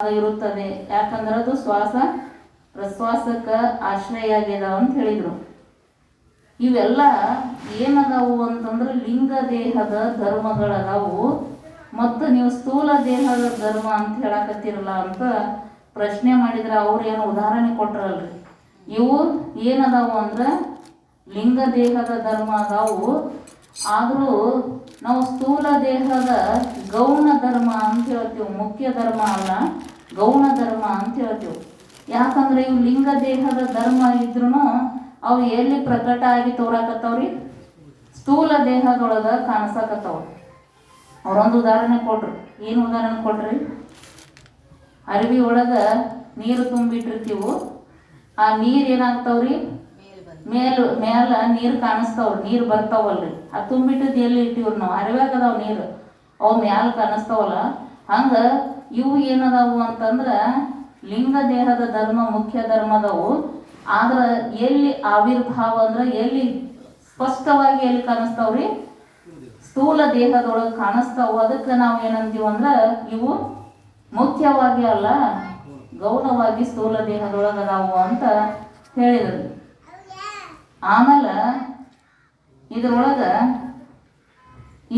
ಇರುತ್ತದೆ. ಯಾಕಂದ್ರೆ ಅದು ಶ್ವಾಸ ಪ್ರಶ್ವಾಸಕ್ಕೆ ಆಶ್ರಯ ಆಗ್ಯದ ಅಂತ ಹೇಳಿದರು. ಇವೆಲ್ಲ ಏನದಾವು ಅಂತಂದ್ರೆ ಲಿಂಗ ದೇಹದ ಧರ್ಮಗಳದಾವು. ಮತ್ತು ನೀವು ಸ್ಥೂಲ ದೇಹದ ಧರ್ಮ ಅಂತ ಹೇಳಕತ್ತಿರಲ್ಲ ಅಂತ ಪ್ರಶ್ನೆ ಮಾಡಿದ್ರೆ ಅವ್ರು ಏನು ಉದಾಹರಣೆ ಕೊಟ್ರಲ್ರಿ. ಇವು ಏನದಾವು ಅಂದ್ರೆ ಲಿಂಗ ದೇಹದ ಧರ್ಮ ಅದಾವು. ಆದರೂ ನಾವು ಸ್ಥೂಲ ದೇಹದ ಗೌಣ ಧರ್ಮ ಅಂತ ಹೇಳ್ತೀವಿ. ಮುಖ್ಯ ಧರ್ಮ ಅಲ್ಲ, ಗೌಣ ಧರ್ಮ ಅಂತ ಹೇಳ್ತೀವಿ. ಯಾಕಂದ್ರೆ ಇವು ಲಿಂಗ ದೇಹದ ಧರ್ಮ ಇದ್ರೂ ಅವು ಎಲ್ಲಿ ಪ್ರಕಟ ಆಗಿ ತೋರಾಕತ್ತವ್ರಿ? ಸ್ಥೂಲ ದೇಹದೊಳಗೆ ಕಾಣಿಸಕತ್ತವ. ಅವರೊಂದು ಉದಾಹರಣೆ ಕೊಟ್ರು. ಏನು ಉದಾಹರಣೆ ಕೊಟ್ರಿ? ಅರಿವಿ ಒಳಗೆ ನೀರು ತುಂಬಿಟ್ಟಿರ್ತೀವಿ. ಆ ನೀರು ಏನಾಗ್ತಾವ್ರಿ? ಮೇಲ ನೀರು ಕಾಣಿಸ್ತಾವ್ರಿ, ನೀರು ಬರ್ತಾವಲ್ರಿ. ಅದು ತುಂಬಿಟ್ಟದ್ದು ಎಲ್ಲಿ ಇಟ್ಟಿವ್ರಿ ನಾವು? ಅರಿವ್ಯಾಗ ಅದಾವ ನೀರು, ಅವು ಮ್ಯಾಲ ಕಾಣಿಸ್ತಾವಲ್ಲ. ಹಂಗೆ ಇವು ಏನದಾವು ಅಂತಂದ್ರೆ ಲಿಂಗ ದೇಹದ ಧರ್ಮ ಮುಖ್ಯ ಧರ್ಮದವು. ಆದ್ರೆ ಎಲ್ಲಿ ಆವಿರ್ಭಾವ ಅಂದ್ರೆ ಎಲ್ಲಿ ಸ್ಪಷ್ಟವಾಗಿ ಎಲ್ಲಿ ಕಾಣಿಸ್ತಾವ್ರಿ? ಸ್ಥೂಲ ದೇಹದೊಳಗೆ ಕಾಣಿಸ್ತಾವು. ಅದಕ್ಕೆ ನಾವು ಏನಂತೀವಿ ಅಂದ್ರೆ ಇವು ಮುಖ್ಯವಾಗಿ ಅಲ್ಲ, ಗೌಣವಾಗಿ ಸ್ಥೂಲ ದೇಹದೊಳಗೆ ಅದಾವು ಅಂತ ಹೇಳಿದ್ರು. ಆಮೇಲೆ ಇದ್ರೊಳಗೆ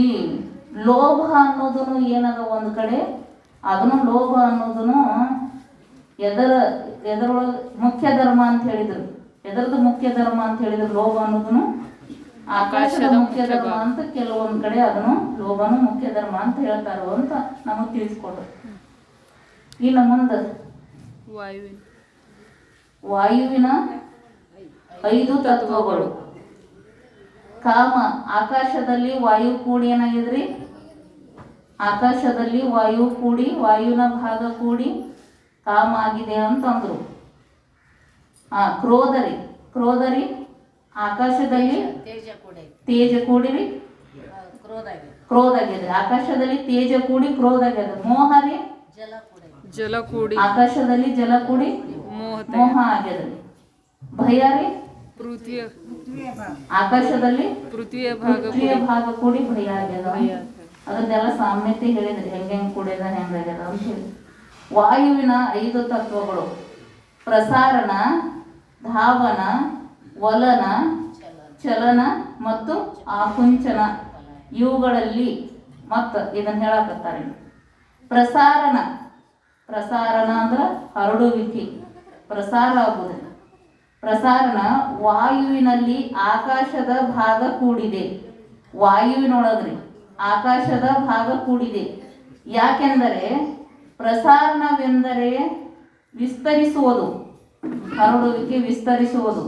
ಈ ಲೋಭ ಅನ್ನೋದೂ ಏನದ ಒಂದು ಕಡೆ, ಅದನ್ನು ಲೋಭ ಅನ್ನೋದೂ ಎದರೊಳಗೆ ಮುಖ್ಯ ಧರ್ಮ ಅಂತ ಹೇಳಿದ್ರು. ಎದರದ್ದು ಮುಖ್ಯ ಧರ್ಮ ಅಂತ ಹೇಳಿದ್ರು? ಲೋಭ ಅನ್ನೋದನ್ನು ಆಕಾಶದ ಮುಖ್ಯ ಧರ್ಮ ಅಂತ ಕೆಲವೊಂದು ಕಡೆ ಅದನ್ನು ಲೋಭನು ಮುಖ್ಯ ಧರ್ಮ ಅಂತ ಹೇಳ್ತಾರೋ ಅಂತ ನಮಗೆ ತಿಳಿಸ್ಕೊಡ್ರು. ಇನ್ನು ಮುಂದೆ ವಾಯುವಿನ 5 ತತ್ವಗಳು. ಕಾಮ, ಆಕಾಶದಲ್ಲಿ ವಾಯು ಕೂಡಿ ಏನಾಗಿದ್ರಿ? ಆಕಾಶದಲ್ಲಿ ವಾಯು ಕೂಡಿ, ವಾಯುವಿನ ಭಾಗ ಕೂಡಿ ಕಾಮ ಆಗಿದೆ ಅಂತಂದ್ರು. ಕ್ರೋಧರಿ ಆಕಾಶದಲ್ಲಿ ತೇಜ ಕೂಡಿರಿ ಕ್ರೋಧ ಆಗ್ಯದ್ರಿ. ಆಕಾಶದಲ್ಲಿ ತೇಜ ಕೂಡಿ ಕ್ರೋಧ ಆಗ್ಯದ. ಮೋಹರಿ ಜಲ ಕೂಡಿ ಆಕಾಶದಲ್ಲಿ ಜಲ ಕೂಡಿ ಮೋಹ ಆಗ್ಯದ್ರಿ. ಭಯರಿ ಆಕಾಶದಲ್ಲಿ ಪೃಥ್ವಿಯ ಭಾಗ ಕೂಡಿ ಭಯ ಆಗ್ಯದ. ಅದನ್ನೆಲ್ಲ ಸಾಮ್ಯತೆ ಹೇಳಿದ್ರಿ, ಹೆಂಗ್ ಕೂಡ್ಯದ ಹೆಂಗಾಗ್ಯದ ಅಂತ ಹೇಳಿ. ವಾಯುವಿನ 5 ತತ್ವಗಳು: ಪ್ರಸಾರಣ, ಧಾವನ, ವಲನ, ಚಲನ ಮತ್ತು ಆಕುಂಚನ. ಇವುಗಳಲ್ಲಿ ಮತ್ತು ಇದನ್ನು ಹೇಳಕತ್ತಾರೆ. ಪ್ರಸಾರಣ ಅಂದ್ರೆ ಹರಡುವಿಕೆ, ಪ್ರಸಾರ ಆಗುವುದು. ಪ್ರಸಾರಣ ವಾಯುವಿನಲ್ಲಿ ಆಕಾಶದ ಭಾಗ ಕೂಡಿದೆ. ವಾಯುವಿನೊಳಗ್ರಿ ಆಕಾಶದ ಭಾಗ ಕೂಡಿದೆ. ಯಾಕೆಂದರೆ ಪ್ರಸಾರಣವೆಂದರೆ ವಿಸ್ತರಿಸುವುದು, ಹರಡುವಿಕೆ ವಿಸ್ತರಿಸುವುದು.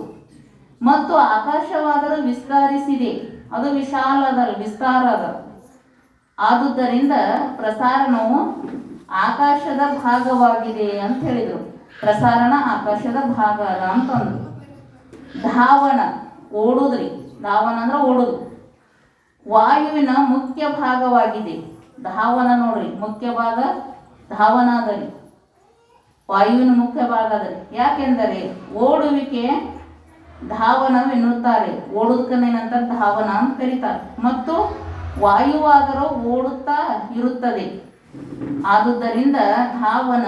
ಮತ್ತು ಆಕಾಶವಾದರೂ ವಿಸ್ತರಿಸಿದೆ, ಅದು ವಿಶಾಲ ಅದಲ್ಲ, ವಿಸ್ತಾರ ಅದ. ಆದುದರಿಂದ ಪ್ರಸಾರಣವು ಆಕಾಶದ ಭಾಗವಾಗಿದೆ ಅಂತ ಹೇಳಿದರು. ಪ್ರಸಾರಣ ಆಕಾಶದ ಭಾಗ ಅದ ಅಂತಂದ್ರು. ಧಾವನ ಓಡುದ್ರಿ. ಧಾವನ ಅಂದ್ರೆ ಓಡುದು. ವಾಯುವಿನ ಮುಖ್ಯ ಭಾಗವಾಗಿದೆ. ಧಾವನ ನೋಡ್ರಿ, ಮುಖ್ಯ ಭಾಗ ಧಾವನ ಅದರಿ, ವಾಯುವಿನ ಮುಖ್ಯ ಭಾಗ ಅದರಿ. ಯಾಕೆಂದರೆ ಓಡುವಿಕೆ ಧಾವನವೆನ್ನುತ್ತಾರೆ. ಓಡುವುದಕ್ಕೇನಂತ ಧಾವನ ಅಂತ ಕರೀತಾರೆ. ಮತ್ತು ವಾಯುವಾದರೂ ಓಡುತ್ತಾ ಇರುತ್ತದೆ. ಆದುದರಿಂದ ಧಾವನ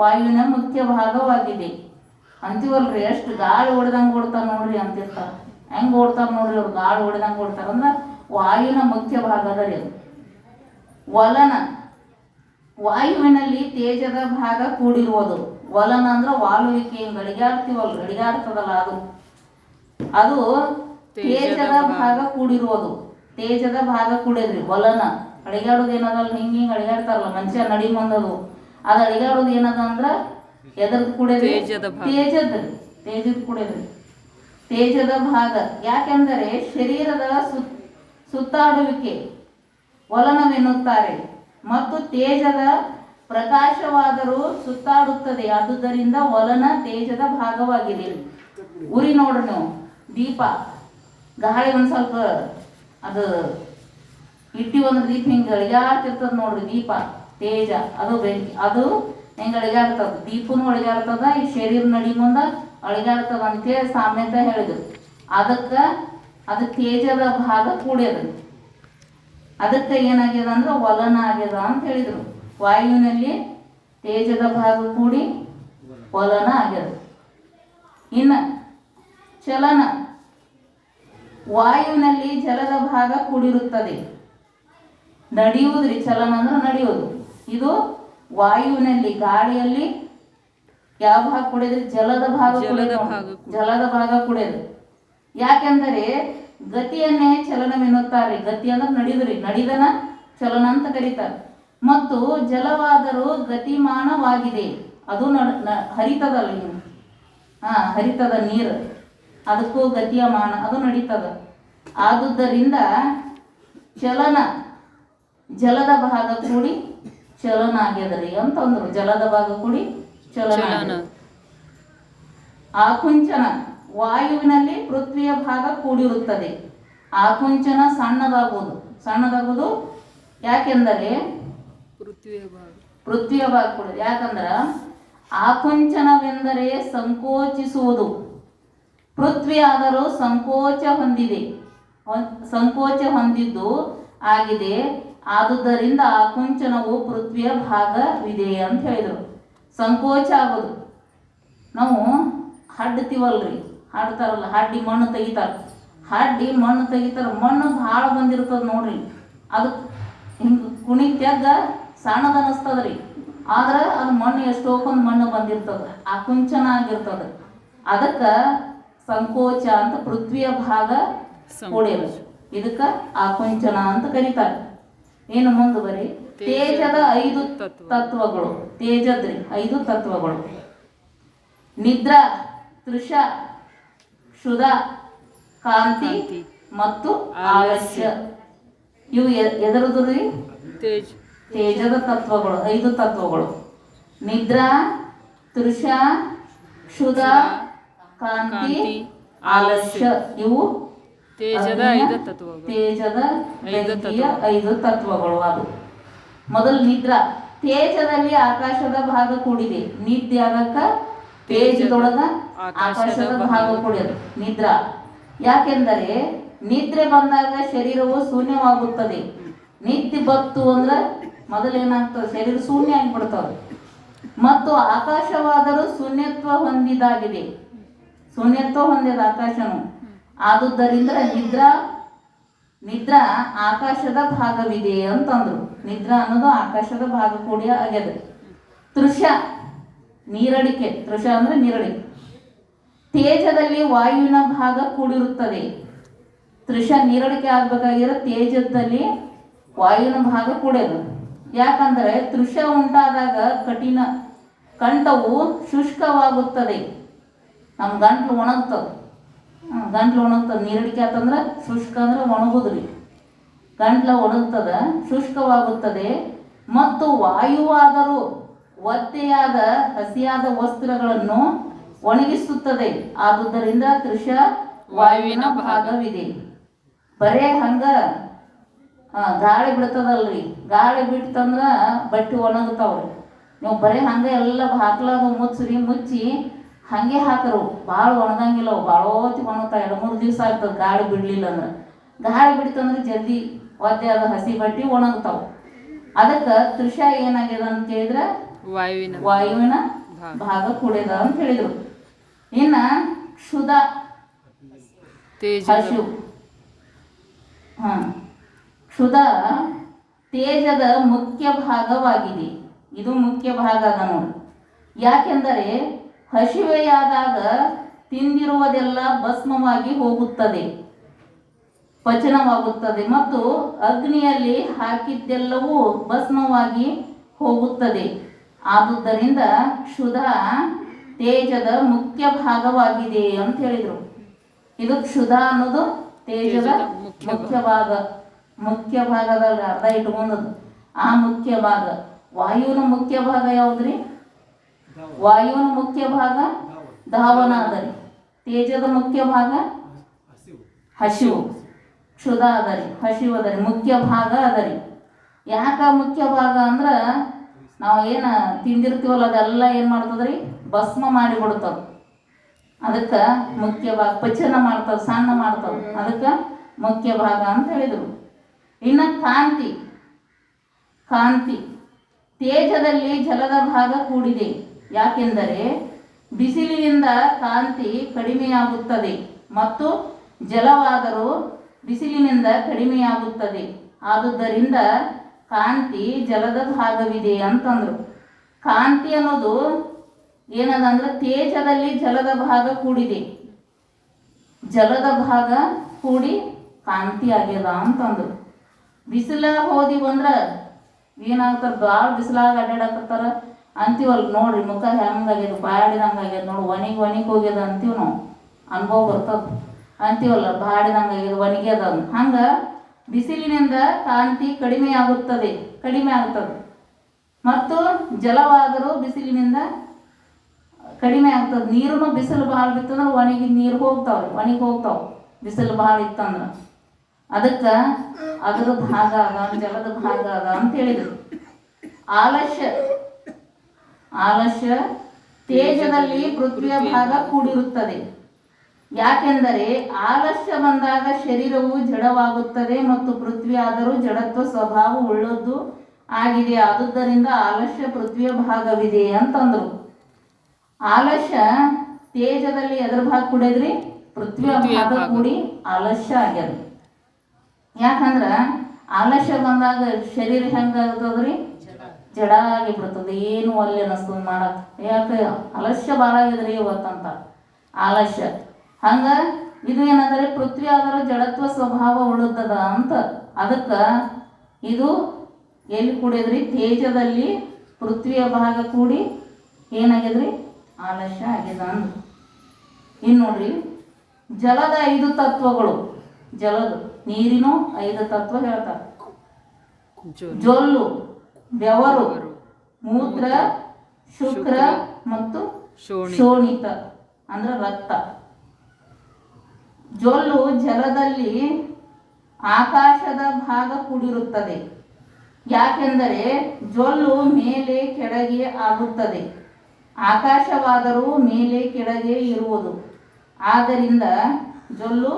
ವಾಯುವಿನ ಮುಖ್ಯ ಭಾಗವಾಗಿದೆ ಅಂತೀವಲ್ರಿ. ಎಷ್ಟು ಗಾಳಿ ಹೊಡೆದಂಗೆ ಓಡ್ತಾರ ನೋಡ್ರಿ ಅಂತಿರ್ತಾರೆ. ಹೆಂಗೆ ಓಡ್ತಾರ ನೋಡ್ರಿ ಅವ್ರು? ಗಾಳಿ ಹೊಡೆದಂಗೆ ಓಡ್ತಾರ ಅಂದ್ರೆ ವಾಯುವಿನ ಮುಖ್ಯ ಭಾಗ ಅದರಿ ಅದು. ವಲನ ವಾಯುವಿನಲ್ಲಿ ತೇಜದ ಭಾಗ ಕೂಡಿರುವುದು. ವಲನ ಅಂದ್ರೆ ವಾಲುವಿಕೆ, ಹಿಂಗೆ ಅಡಿಗಾಡ್ತೀವಲ್ರಿ, ಅಡಿಗಾಡ್ತದಲ್ಲ ಅದು ತೇಜದ ಭಾಗ ಕೂಡಿರುವುದು. ತೇಜದ ಭಾಗ ಕೂಡಿದ್ರಿ ವಲನ. ಅಡಿಗಾಡೋದು ಏನದಲ್ಲ, ಹಿಂಗೆ ಅಡಿಗಾಡ್ತಾರಲ್ಲ ಮನುಷ್ಯ ನಡಿ ಮಂದದು. ಅದು ಅಡಿಗಾಡೋದು ಏನದ ಅಂದ್ರೆ ಎದ್ರದ್ದು ಕೂಡಿದ್ರಿ? ತೇಜದ ಕೂಡಿದ್ರಿ, ತೇಜದ ಭಾಗ. ಯಾಕೆಂದರೆ ಶರೀರದ ಸುತ್ತಾಡುವಿಕೆ ವಲನವೆನ್ನುತ್ತಾರೆ. ಮತ್ತು ತೇಜದ ಪ್ರಕಾಶವಾದರೂ ಸುತ್ತಾಡುತ್ತದೆ. ಆದುದರಿಂದ ವಲನ ತೇಜದ ಭಾಗವಾಗಿದೆ. ಉರಿ ನೋಡ್ರಿ ನೀವು, ದೀಪ ಗಾಳಿ ಒಂದು ಸ್ವಲ್ಪ ಅದು ಇಟ್ಟಿವಂದ್ರೆ ದೀಪ ಹಿಂಗೆ ಅಳಿಗಾಡ್ತಿರ್ತದ ನೋಡ್ರಿ. ದೀಪ ತೇಜ, ಅದು ಬೆಂಕಿ, ಅದು ಹೆಂಗೆ ಅಳಿಗಾಡ್ತದ. ದೀಪನೂ ಅಳಿಗಾಡ್ತದ, ಈ ಶರೀರ ನಡಿ ಮುಂದೆ ಅಳಿಗಾಡ್ತದ ಅಂತೇಳಿ ಸಾಮ್ಯತೆ ಹೇಳಿದ್ರು. ಅದು ತೇಜದ ಭಾಗ ಕೂಡ್ಯದ. ಅದಕ್ಕೆ ಏನಾಗ್ಯದ ಅಂದ್ರೆ ವಲನ ಆಗ್ಯದ ಅಂತ ಹೇಳಿದರು. ವಾಯುವಿನಲ್ಲಿ ತೇಜದ ಭಾಗ ಕೂಡಿ ವಲನ ಆಗ್ಯದ. ಇನ್ನು ಚಲನ, ವಾಯುವಿನಲ್ಲಿ ಜಲದ ಭಾಗ ಕೂಡಿರುತ್ತದೆ. ನಡೆಯುವುದ್ರಿ, ಚಲನ ಅಂದ್ರೆ ನಡೆಯುವುದು. ಇದು ವಾಯುವಿನಲ್ಲಿ, ಗಾಳಿಯಲ್ಲಿ ಯಾವ ಭಾಗ ಕುಡಿಯೋದ್ರಿ? ಜಲದ ಭಾಗ ಜಲದ ಭಾಗ ಕುಡಿಯೋದು. ಯಾಕೆಂದರೆ ಗತಿಯನ್ನೇ ಚಲನವೆನ್ನುತ್ತಾರೆ. ಗತಿ ಅಂದ್ರೆ ನಡೆಯುದ್ರಿ, ನಡೆದನ ಚಲನ ಅಂತ ಕರೀತಾರೆ. ಮತ್ತು ಜಲವಾದರೂ ಗತಿಮಾನವಾಗಿದೆ, ಅದು ಹರಿತದಲ್ಲ, ಹರಿತದ ನೀರು, ಅದಕ್ಕೂ ಗತಿಯ ಮಾನ, ಅದು ನಡೀತದ. ಆದುದರಿಂದ ಚಲನ, ಜಲದ ಭಾಗ ಕೂಡಿ ಚಲನ ಆಗ್ಯದ್ರಿ ಅಂತಂದ್ರು. ಜಲದ ಭಾಗ ಕೂಡಿ ಚಲನ. ಆಕುಂಚನ, ವಾಯುವಿನಲ್ಲಿ ಪೃಥ್ವಿಯ ಭಾಗ ಕೂಡಿರುತ್ತದೆ. ಆಕುಂಚನ ಸಣ್ಣದಾಗುವುದು ಯಾಕೆಂದರೆ ಪೃಥ್ವಿಯ ಭಾಗ ಕೂಡ. ಯಾಕಂದ್ರೆ ಆಕುಂಚನವೆಂದರೆ ಸಂಕೋಚಿಸುವುದು. ಪೃಥ್ವಿ ಆದರೂ ಸಂಕೋಚ ಹೊಂದಿದ್ದು ಆಗಿದೆ. ಆದುದರಿಂದ ಆಕುಂಚನವು ಪೃಥ್ವಿಯ ಭಾಗವಿದೆ ಅಂತ ಹೇಳಿದರು. ಸಂಕೋಚ ಆಗೋದು. ನಾವು ಹಡ್ತೀವಲ್ರಿ, ಹಾಡ್ತಾರಲ್ಲ, ಹಡ್ಡಿ ಮಣ್ಣು ತೆಗಿತಾರೆ. ಮಣ್ಣು ಭಾಳ ಬಂದಿರ್ತದೆ ನೋಡ್ರಿ, ಅದು ಹಿಂಗೆ ಕುಣಿತ್ಯಾಗ ಸಣ್ಣದು ಅನ್ನಿಸ್ತದ್ರಿ. ಆದ್ರೆ ಅದು ಮಣ್ಣು ಎಷ್ಟೊಂದು ಮಣ್ಣು ಬಂದಿರ್ತದೆ, ಆಕುಂಚನ ಆಗಿರ್ತದೆ. ಅದಕ್ಕೆ ಸಂಕೋಚ ಅಂತ, ಪೃಥ್ವಿಯ ಭಾಗ ಕೂಡಿಲ್ಲ, ಇದಕ್ಕೆ ಆಕುಂಚನ ಅಂತ ಕರೀತಾರೆ. ಏನು ಮುಂದೆ ಬರೀ ತೇಜದ 5 ತತ್ವಗಳು. ತೇಜದ್ರಿ 5 ತತ್ವಗಳು: ನಿದ್ರಾ, ತೃಷ, ಕ್ಷುಧ, ಕಾಂತಿ ಮತ್ತು ಆಲಸ್ಯ. ಇವು ಎದರದು ರೀ? ತೇಜದ ತತ್ವಗಳು, 5 ತತ್ವಗಳು. ನಿದ್ರಾ, ತೃಷ, ಕ್ಷುಧ, ಕಾಂತಿ, ಆಲಸ್ಯ. ಇವು ತೇಜದ 5 ತತ್ವಗಳು. ಅದು ಮೊದಲು ನಿದ್ರಾ. ತೇಜದಲ್ಲಿ ಆಕಾಶದ ಭಾಗ ಕೂಡಿದೆ. ನಿದ್ದೆ ಆಗಕ್ಕ ತೇಜದೊಳಗ ಆಕಾಶದ ಭಾಗ ಕೂಡಿದೆ, ನಿದ್ರಾ. ಯಾಕೆಂದರೆ ನಿದ್ರೆ ಬಂದಾಗ ಶರೀರವು ಶೂನ್ಯವಾಗುತ್ತದೆ. ನಿದ್ದೆ ಬತ್ತು ಅಂದ್ರೆ ಮೊದಲೇನಾಗ್ತದೆ? ಶರೀರ ಶೂನ್ಯ ಆಗಿಬಿಡ್ತದೆ. ಮತ್ತು ಆಕಾಶವಾದರೂ ಶೂನ್ಯತ್ವ ಹೊಂದಿದ ಆಕಾಶನು. ಆದುದರಿಂದ ನಿದ್ರಾ ಆಕಾಶದ ಭಾಗವಿದೆ ಅಂತಂದ್ರು. ನಿದ್ರಾ ಅನ್ನೋದು ಆಕಾಶದ ಭಾಗ ಕೂಡಿ ಆಗ್ಯದ. ತೃಷ, ನೀರಡಿಕೆ. ತೃಷ ಅಂದ್ರೆ ನೀರಡಿಕೆ. ತೇಜದಲ್ಲಿ ವಾಯುವಿನ ಭಾಗ ಕೂಡಿರುತ್ತದೆ. ತೃಷ ನೀರಡಿಕೆ ಆಗ್ಬೇಕಾಗಿರೋ ತೇಜದಲ್ಲಿ ವಾಯುವಿನ ಭಾಗ ಕೂಡ್ಯದು. ಯಾಕಂದರೆ ತೃಷ ಉಂಟಾದಾಗ ಕಂಠವು ಶುಷ್ಕವಾಗುತ್ತದೆ. ನಮ್ಮ ಗಂಟ್ಲು ಒಣಗ್ತದೆ. ನೀರಡಿಕೆ ಆತಂದ್ರೆ ಶುಷ್ಕ ಅಂದ್ರೆ ಒಣಗುದ್ರಿ. ಗಂಟ್ಲ ಒಣಗ್ತದ, ಶುಷ್ಕವಾಗುತ್ತದೆ. ಮತ್ತು ವಾಯುವಾದರೂ ಒದ್ದೆಯಾದ ಹಸಿಯಾದ ವಸ್ತ್ರಗಳನ್ನು ಒಣಗಿಸುತ್ತದೆ. ಆದುದರಿಂದ ತೃಷ ವಾಯುವಿನ ಭಾಗವಿದೆ. ಬರೇ ಹಂಗ ಗಾಳಿ ಬಿಡ್ತದಲ್ರಿ, ಗಾಳಿ ಬಿಡ್ತಂದ್ರ ಬಟ್ಟೆ ಒಣಗ್ತಾವ್ರಿ. ನೀವು ಬರೇ ಹಂಗೆ ಎಲ್ಲ ಹಾಕ್ಲಾಗ ಮುಚ್ಚಿ ಹಾಗೆ ಹಾಕರು, ಭಾಳ ಒಣಗಂಗಿಲ್ಲ. ಅವು ಭಾಳ ಹೊತ್ತಿಗೆ ಒಣಗ್ತಾವೆ. 2-3 ದಿವಸ ಆಗ್ತದೆ ಗಾಳಿ ಬಿಡಲಿಲ್ಲ ಅಂದ್ರೆ. ಗಾಳಿ ಬಿಡ್ತಂದ್ರೆ ಜಲ್ದಿ ಒದ್ದೆ ಆದ ಹಸಿ ಬಟ್ಟೆ ಒಣಗ್ತಾವೆ. ಅದಕ್ಕೆ ತೃಷ ಏನಾಗ್ಯದ ಅಂತ ಹೇಳಿದ್ರೆ ವಾಯುವಿನ ಭಾಗ ಕೂಡ್ಯದ ಅಂತ ಹೇಳಿದರು. ಇನ್ನು ಕ್ಷುಧ, ಹಸಿವು. ಕ್ಷುಧ ತೇಜದ ಮುಖ್ಯ ಭಾಗವಾಗಿದೆ. ಇದು ಮುಖ್ಯ ಭಾಗ ಅದ ನೋಡಿ. ಯಾಕೆಂದರೆ ಹಸಿವೆಯಾದಾಗ ತಿಂದಿರುವುದೆಲ್ಲ ಭಸ್ಮವಾಗಿ ಹೋಗುತ್ತದೆ, ಪಚನವಾಗುತ್ತದೆ. ಮತ್ತು ಅಗ್ನಿಯಲ್ಲಿ ಹಾಕಿದ್ದೆಲ್ಲವೂ ಭಸ್ಮವಾಗಿ ಹೋಗುತ್ತದೆ. ಆದುದರಿಂದ ಕ್ಷುಧ ತೇಜದ ಮುಖ್ಯ ಭಾಗವಾಗಿದೆ ಅಂತ ಹೇಳಿದರು. ಇದು ಕ್ಷುಧ ಅನ್ನೋದು ತೇಜದ ಮುಖ್ಯ ಭಾಗದಲ್ಲಿ ಅರ್ಧ ಇಟ್ಕೊಂಡದ್ದು. ಆ ಮುಖ್ಯ ಭಾಗ. ವಾಯುವಿನ ಮುಖ್ಯ ಭಾಗ ಯಾವುದ್ರಿ? ವಾಯುವಿನ ಮುಖ್ಯ ಭಾಗ ಧಾವನ ಅದರಿ. ತೇಜದ ಮುಖ್ಯ ಭಾಗ ಹಸಿವು. ಕ್ಷುಧ ಅದರಿ, ಹಸಿವು ಅದರಿ, ಮುಖ್ಯ ಭಾಗ ಅದರಿ. ಯಾಕ ಮುಖ್ಯ ಭಾಗ ಅಂದ್ರೆ ನಾವು ಏನು ತಿಂದಿರ್ತೀವಲ್ಲ ಅದೆಲ್ಲ ಏನು ಮಾಡ್ತದ್ರಿ? ಭಸ್ಮ ಮಾಡಿಬಿಡ್ತದೆ. ಅದಕ್ಕೆ ಮುಖ್ಯ ಭಾಗ. ಪಚನ ಮಾಡ್ತದೆ, ಸಣ್ಣ ಮಾಡ್ತದೆ. ಅದಕ್ಕೆ ಮುಖ್ಯ ಭಾಗ ಅಂತ ಹೇಳಿದರು. ಇನ್ನು ಕಾಂತಿ. ತೇಜದಲ್ಲಿ ಜಲದ ಭಾಗ ಕೂಡಿದೆ. ಯಾಕೆಂದರೆ ಬಿಸಿಲಿನಿಂದ ಕಾಂತಿ ಕಡಿಮೆಯಾಗುತ್ತದೆ ಮತ್ತು ಜಲವಾದರೂ ಬಿಸಿಲಿನಿಂದ ಕಡಿಮೆಯಾಗುತ್ತದೆ. ಆದುದರಿಂದ ಕಾಂತಿ ಜಲದ ಭಾಗವಿದೆ ಅಂತಂದರು. ಕಾಂತಿ ಅನ್ನೋದು ಏನದ ಅಂದ್ರೆ ತೇಜದಲ್ಲಿ ಜಲದ ಭಾಗ ಕೂಡಿದೆ. ಜಲದ ಭಾಗ ಕೂಡಿ ಕಾಂತಿ ಆಗ್ಯದ ಅಂತಂದ್ರು. ಬಿಸಿಲ ಹೋದಿವಂದ್ರೆ ಏನಾಗ್ತಾರ, ಭಾಳ ಬಿಸಿಲಾಗ ಅಡ್ಡಾಡಕತ್ತಾರ ಅಂತೀವಲ್ಲ ನೋಡ್ರಿ, ಮುಖ ಹೆಂಗಾಗ್ಯದ, ಬಾಡಿದಂಗೆ ಆಗ್ಯದ ನೋಡು, ಒಣಗಿ ಹೋಗ್ಯದ ಅಂತೀವಿ ನಾವು. ಅನುಭವ ಬರ್ತದ ಅಂತೀವಲ್ಲ, ಬಾಡಿದಂಗೆ ಆಗ್ಯದ, ಒಣಗ್ಯದ. ಹಂಗೆ ಬಿಸಿಲಿನಿಂದ ಕಾಂತಿ ಕಡಿಮೆ ಆಗ್ತದೆ ಮತ್ತು ಜಲವಾದರೂ ಬಿಸಿಲಿನಿಂದ ಕಡಿಮೆ ಆಗ್ತದೆ. ನೀರು ಬಿಸಿಲು ಭಾಳ ಬಿತ್ತಂದ್ರೆ ಒಣಗಿ ನೀರು ಒಣಗಿ ಹೋಗ್ತಾವೆ ಬಿಸಿಲು ಭಾಳ ಇತ್ತಂದ್ರೆ. ಅದಕ್ಕೆ ಅದರ ಭಾಗ ಅದ, ಜಲದ ಭಾಗ ಅದ ಅಂತ ಹೇಳಿದರು. ಆಲಸ್ಯ ತೇಜದಲ್ಲಿ ಪೃಥ್ವಿಯ ಭಾಗ ಕೂಡಿರುತ್ತದೆ. ಯಾಕೆಂದರೆ ಆಲಸ್ಯ ಬಂದಾಗ ಶರೀರವು ಜಡವಾಗುತ್ತದೆ ಮತ್ತು ಪೃಥ್ವಿ ಆದರೂ ಜಡತ್ವ ಸ್ವಭಾವ ಉಳ್ಳದ್ದು ಆಗಿದೆ. ಆದುದರಿಂದ ಆಲಸ್ಯ ಪೃಥ್ವಿಯ ಭಾಗವಿದೆ ಅಂತಂದರು. ಆಲಸ್ಯ ತೇಜದಲ್ಲಿ ಎದ್ರ ಭಾಗ ಕೂಡಿದ್ರಿ? ಪೃಥ್ವಿಯ ಭಾಗ ಕೂಡಿ ಆಲಸ್ಯ ಆಗ್ಯದ. ಯಾಕಂದ್ರೆ ಆಲಸ್ಯ ಬಂದಾಗ ಶರೀರ ಹೆಂಗಾಗ್ತದ್ರಿ? ಜಡ ಆಗಿ ಬಿಡ್ತದೆ, ಏನು ಅಲ್ಲಿ ಅನ್ನಿಸ್ತದೆ ಮಾಡಕ್ಕೆ. ಯಾಕೆ ಆಲಸ್ಯ ಭಾಳ ಆಗಿದ್ರಿ ಇವತ್ತಂತ ಆಲಸ್ಯ. ಹಂಗ ಇದು ಏನಂದರೆ ಪೃಥ್ವಿ ಆದರೂ ಜಡತ್ವ ಸ್ವಭಾವ ಉಳಿದದ ಅಂತ. ಅದಕ್ಕೆ ಇದು ಎಲ್ಲಿ ಕೂಡಿದ್ರಿ? ತೇಜದಲ್ಲಿ ಪೃಥ್ವಿಯ ಭಾಗ ಕೂಡಿ ಏನಾಗ್ಯದ್ರಿ? ಆಲಸ್ಯ ಆಗ್ಯದ ಅಂದ್ರು. ಇನ್ನು ನೋಡ್ರಿ, ಜಲದ 5 ತತ್ವಗಳು. ಜಲದ ನೀರಿನ 5 ತತ್ವ ಹೇಳ್ತಾರೆ. ಜೊಲ್ಲು, ಬೆವರು, ಮೂತ್ರ, ಶುಕ್ರ ಮತ್ತು ಶೋಣಿತ ಅಂದ್ರೆ ರಕ್ತ. ಜೊಲ್ಲು ಜಲದಲ್ಲಿ ಆಕಾಶದ ಭಾಗ ಕೂಡಿರುತ್ತದೆ. ಯಾಕೆಂದರೆ ಜೊಲ್ಲು ಮೇಲೆ ಕೆಳಗೆ ಆಗುತ್ತದೆ, ಆಕಾಶವಾದರೂ ಮೇಲೆ ಕೆಳಗೆ ಇರುವುದು. ಆದ್ದರಿಂದ ಜೊಲ್ಲು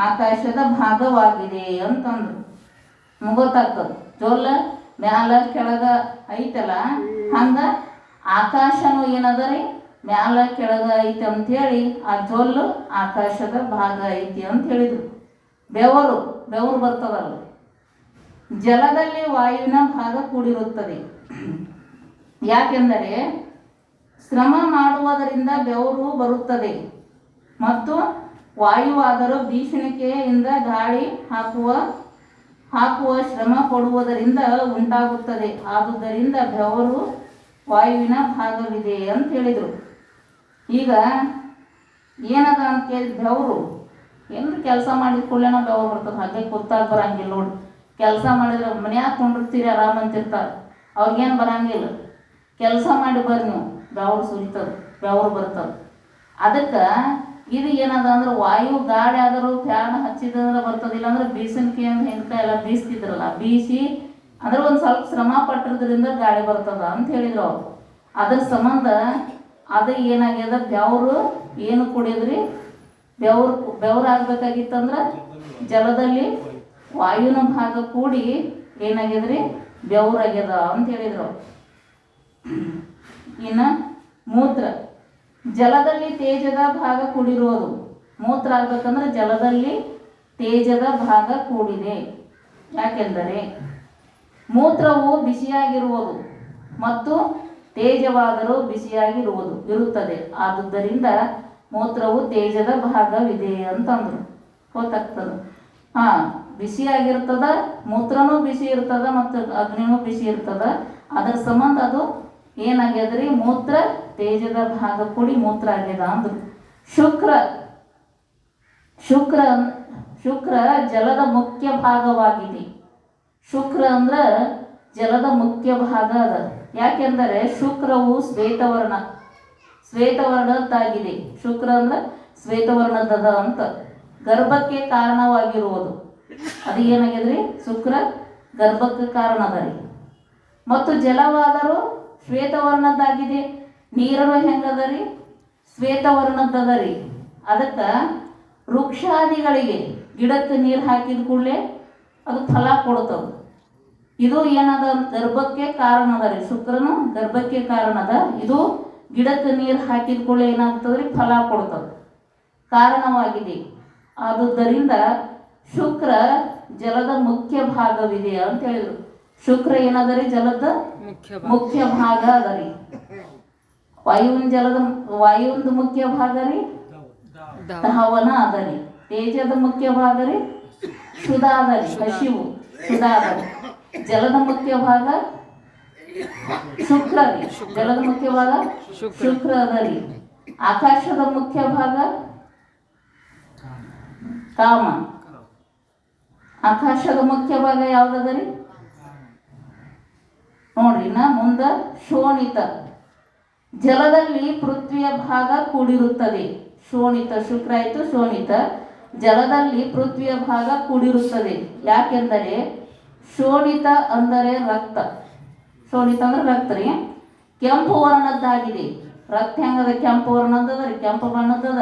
ಆಕಾಶದ ಭಾಗವಾಗಿದೆ ಅಂತಂದ್ರು. ಗೊತ್ತಾಗ್ತದೆ. ಜೊಲ್ಲ ಮ್ಯಾಲ ಕೆಳಗ ಐತಲ್ಲ, ಹಂಗ ಆಕಾಶನೂ ಏನದ ರೀ? ಮ್ಯಾಲ ಕೆಳಗ ಐತಿ ಅಂಥೇಳಿ ಆ ಜೊಲ್ಲು ಆಕಾಶದ ಭಾಗ ಐತಿ ಅಂತ ಹೇಳಿದ್ರು. ಬೆವರು ಬರ್ತದಲ್ಲ, ಜಲದಲ್ಲಿ ವಾಯುವಿನ ಭಾಗ ಕೂಡಿರುತ್ತದೆ. ಯಾಕೆಂದರೆ ಶ್ರಮ ಮಾಡುವುದರಿಂದ ಬೆವರು ಬರುತ್ತದೆ ಮತ್ತು ವಾಯುವಾದರೂ ಬೀಸಣಿಕೆಯಿಂದ ಗಾಳಿ ಹಾಕುವ ಶ್ರಮ ಪಡುವುದರಿಂದ ಉಂಟಾಗುತ್ತದೆ. ಆದುದರಿಂದ ಬೆವರು ವಾಯುವಿನ ಭಾಗವಿದೆ ಅಂತ ಹೇಳಿದರು. ಈಗ ಏನದ ಅಂತ ಕೇಳಿ, ಬೆವರು ಏನು ಕೆಲಸ ಮಾಡಿದ ಕೂಡಲೇ ಬೆವರು ಬರ್ತದೆ. ಹಾಗೆ ಕೂತಾಗ ಬರಂಗಿಲ್ಲ ನೋಡಿ. ಕೆಲಸ ಮಾಡಿದ್ರೆ ಮನ್ಯಾಗ ಕೊಂಡಿರ್ತೀರಿ ಆರಾಮ ಅಂತಿರ್ತಾರೆ, ಅವ್ರಿಗೇನು ಬರಂಗಿಲ್ಲ. ಕೆಲಸ ಮಾಡಿ ಬರ್ರಿ ನೀವು, ಬೆವರು ಸುರಿತದೆ, ಬೆವರು ಬರ್ತದೆ. ಅದಕ್ಕೆ ಇದು ಏನದ ಅಂದ್ರೆ ವಾಯು ಗಾಳಿ ಆದರೂ ಫ್ಯಾನ್ ಹಚ್ಚಿದ್ರೆ ಬರ್ತದಿಲ್ಲ ಅಂದ್ರೆ ಬೀಸಣಿಕೆ ಅಂತ ಹಿಂದ್ಕ ಎಲ್ಲ ಬೀಸ್ತಿದ್ರಲ್ಲ, ಬೀಸಿ ಅಂದ್ರೆ ಒಂದು ಸ್ವಲ್ಪ ಶ್ರಮ ಪಟ್ಟಿರೋದ್ರಿಂದ ಗಾಳಿ ಬರ್ತದ ಅಂತ ಹೇಳಿದ್ರು ಅವರು. ಅದ್ರ ಸಂಬಂಧ ಅದು ಏನಾಗ್ಯದ, ಬೆವರು ಏನು ಕುಡಿದ್ರಿ? ಬೆವರು ಆಗ್ಬೇಕಾಗಿತ್ತಂದ್ರೆ ಜಲದಲ್ಲಿ ವಾಯುವಿನ ಭಾಗ ಕೂಡಿ ಏನಾಗ್ಯದ್ರಿ? ಬೆವರಾಗ್ಯದ ಅಂತ ಹೇಳಿದ್ರು. ಇನ್ನು ಮೂತ್ರ ಜಲದಲ್ಲಿ ತೇಜದ ಭಾಗ ಕೂಡಿರುವುದು. ಮೂತ್ರ ಆಗ್ಬೇಕಂದ್ರೆ ಜಲದಲ್ಲಿ ತೇಜದ ಭಾಗ ಕೂಡಿದೆ. ಯಾಕೆಂದರೆ ಮೂತ್ರವು ಬಿಸಿಯಾಗಿರುವುದು ಮತ್ತು ತೇಜವಾದರೂ ಇರುತ್ತದೆ. ಆದುದರಿಂದ ಮೂತ್ರವು ತೇಜದ ಭಾಗವಿದೆ ಅಂತಂದ್ರು. ಗೊತ್ತಾಗ್ತದೆ. ಬಿಸಿಯಾಗಿರ್ತದ, ಮೂತ್ರನೂ ಬಿಸಿ ಇರ್ತದ ಮತ್ತು ಅಗ್ನಿನೂ ಬಿಸಿ ಇರ್ತದ. ಅದರ ಸಂಬಂಧ ಅದು ಏನಾಗ್ಯದ್ರಿ? ಮೂತ್ರ ತೇಜದ ಭಾಗ ಕೂಡಿ ಮೂತ್ರ ಆಗ್ಯದ ಅಂದ್ರು. ಶುಕ್ರ ಜಲದ ಮುಖ್ಯ ಭಾಗವಾಗಿದೆ. ಶುಕ್ರ ಅಂದ್ರೆ ಜಲದ ಮುಖ್ಯ ಭಾಗ ಅದ. ಯಾಕೆಂದರೆ ಶುಕ್ರವು ಶ್ವೇತವರ್ಣದ್ದಾಗಿದೆ. ಶುಕ್ರ ಅಂದ್ರೆ ಶ್ವೇತವರ್ಣದ ಅಂತ. ಗರ್ಭಕ್ಕೆ ಕಾರಣವಾಗಿರುವುದು. ಅದು ಏನಾಗ್ಯದ್ರಿ? ಶುಕ್ರ ಗರ್ಭಕ್ಕೆ ಕಾರಣ ಅದ ರೀ. ಮತ್ತು ಜಲವಾದರೂ ಶ್ವೇತವರ್ಣದ್ದಾಗಿದೆ. ನೀರನ್ನು ಹೆಂಗದ ರೀ? ಶ್ವೇತವರ್ಣದ್ದದ ರೀ. ಅದಕ್ಕೆ ವೃಕ್ಷಾದಿಗಳಿಗೆ ಗಿಡಕ್ಕೆ ನೀರು ಹಾಕಿದ ಕೂಡಲೇ ಅದು ಫಲ ಕೊಡ್ತದೆ. ಇದು ಏನದ ಗರ್ಭಕ್ಕೆ ಕಾರಣ ಅದ ರೀ. ಶುಕ್ರನು ಗರ್ಭಕ್ಕೆ ಕಾರಣ ಅದ. ಇದು ಗಿಡಕ್ಕೆ ನೀರು ಹಾಕಿದ ಕೂಡಲೇ ಏನಾಗ್ತದ್ರಿ, ಫಲ ಕೊಡ್ತದೆ, ಕಾರಣವಾಗಿದೆ. ಆದುದರಿಂದ ಶುಕ್ರ ಜಲದ ಮುಖ್ಯ ಭಾಗವಿದೆ ಅಂತ ಹೇಳಿದ್ರು. ಶುಕ್ರ ಏನದ ರೀ, ಜಲದ ಮುಖ್ಯ ಭಾಗ ಅದ ರೀ. ವಾಯುವಿನ ಮುಖ್ಯ ಭಾಗ ರೀ ಧಾವನ ಅದ ರೀ. ತೇಜದ ಮುಖ್ಯ ಭಾಗ ರೀ ಸುಧ ಅದ ರೀ, ಹಸಿವು ಸುಧ ಅದ ರೀ. ಜಲದ ಮುಖ್ಯ ಭಾಗ ಶುಕ್ರ ರೀ. ಜಲದ ಮುಖ್ಯ ಭಾಗ ಶುಕ್ರ ಅದ ರೀ. ಆಕಾಶದ ಮುಖ್ಯ ಭಾಗ ಕಾಮ. ಆಕಾಶದ ಮುಖ್ಯ ಭಾಗ ಯಾವ್ದದ ರೀ ನೋಡ್ರಿ. ಮುಂದ ಶೋಣಿತ. ಜಲದಲ್ಲಿ ಪೃಥ್ವಿಯ ಭಾಗ ಕೂಡಿರುತ್ತದೆ. ಶೋಣಿತ ಶುಕ್ರ ಆಯ್ತು. ಶೋಣಿತ ಜಲದಲ್ಲಿ ಪೃಥ್ವಿಯ ಭಾಗ ಕೂಡಿರುತ್ತದೆ. ಯಾಕೆಂದರೆ ಶೋಣಿತ ಅಂದರೆ ರಕ್ತ. ಶೋಣಿತ ಅಂದ್ರೆ ರಕ್ತ ರೀ. ಕೆಂಪು ವರ್ಣದ್ದಾಗಿದೆ. ರಕ್ತ ಹೆಂಗದ, ಕೆಂಪು ವರ್ಣದ್ದದ ರೀ, ಕೆಂಪು ಬಣ್ಣದ್ದದ.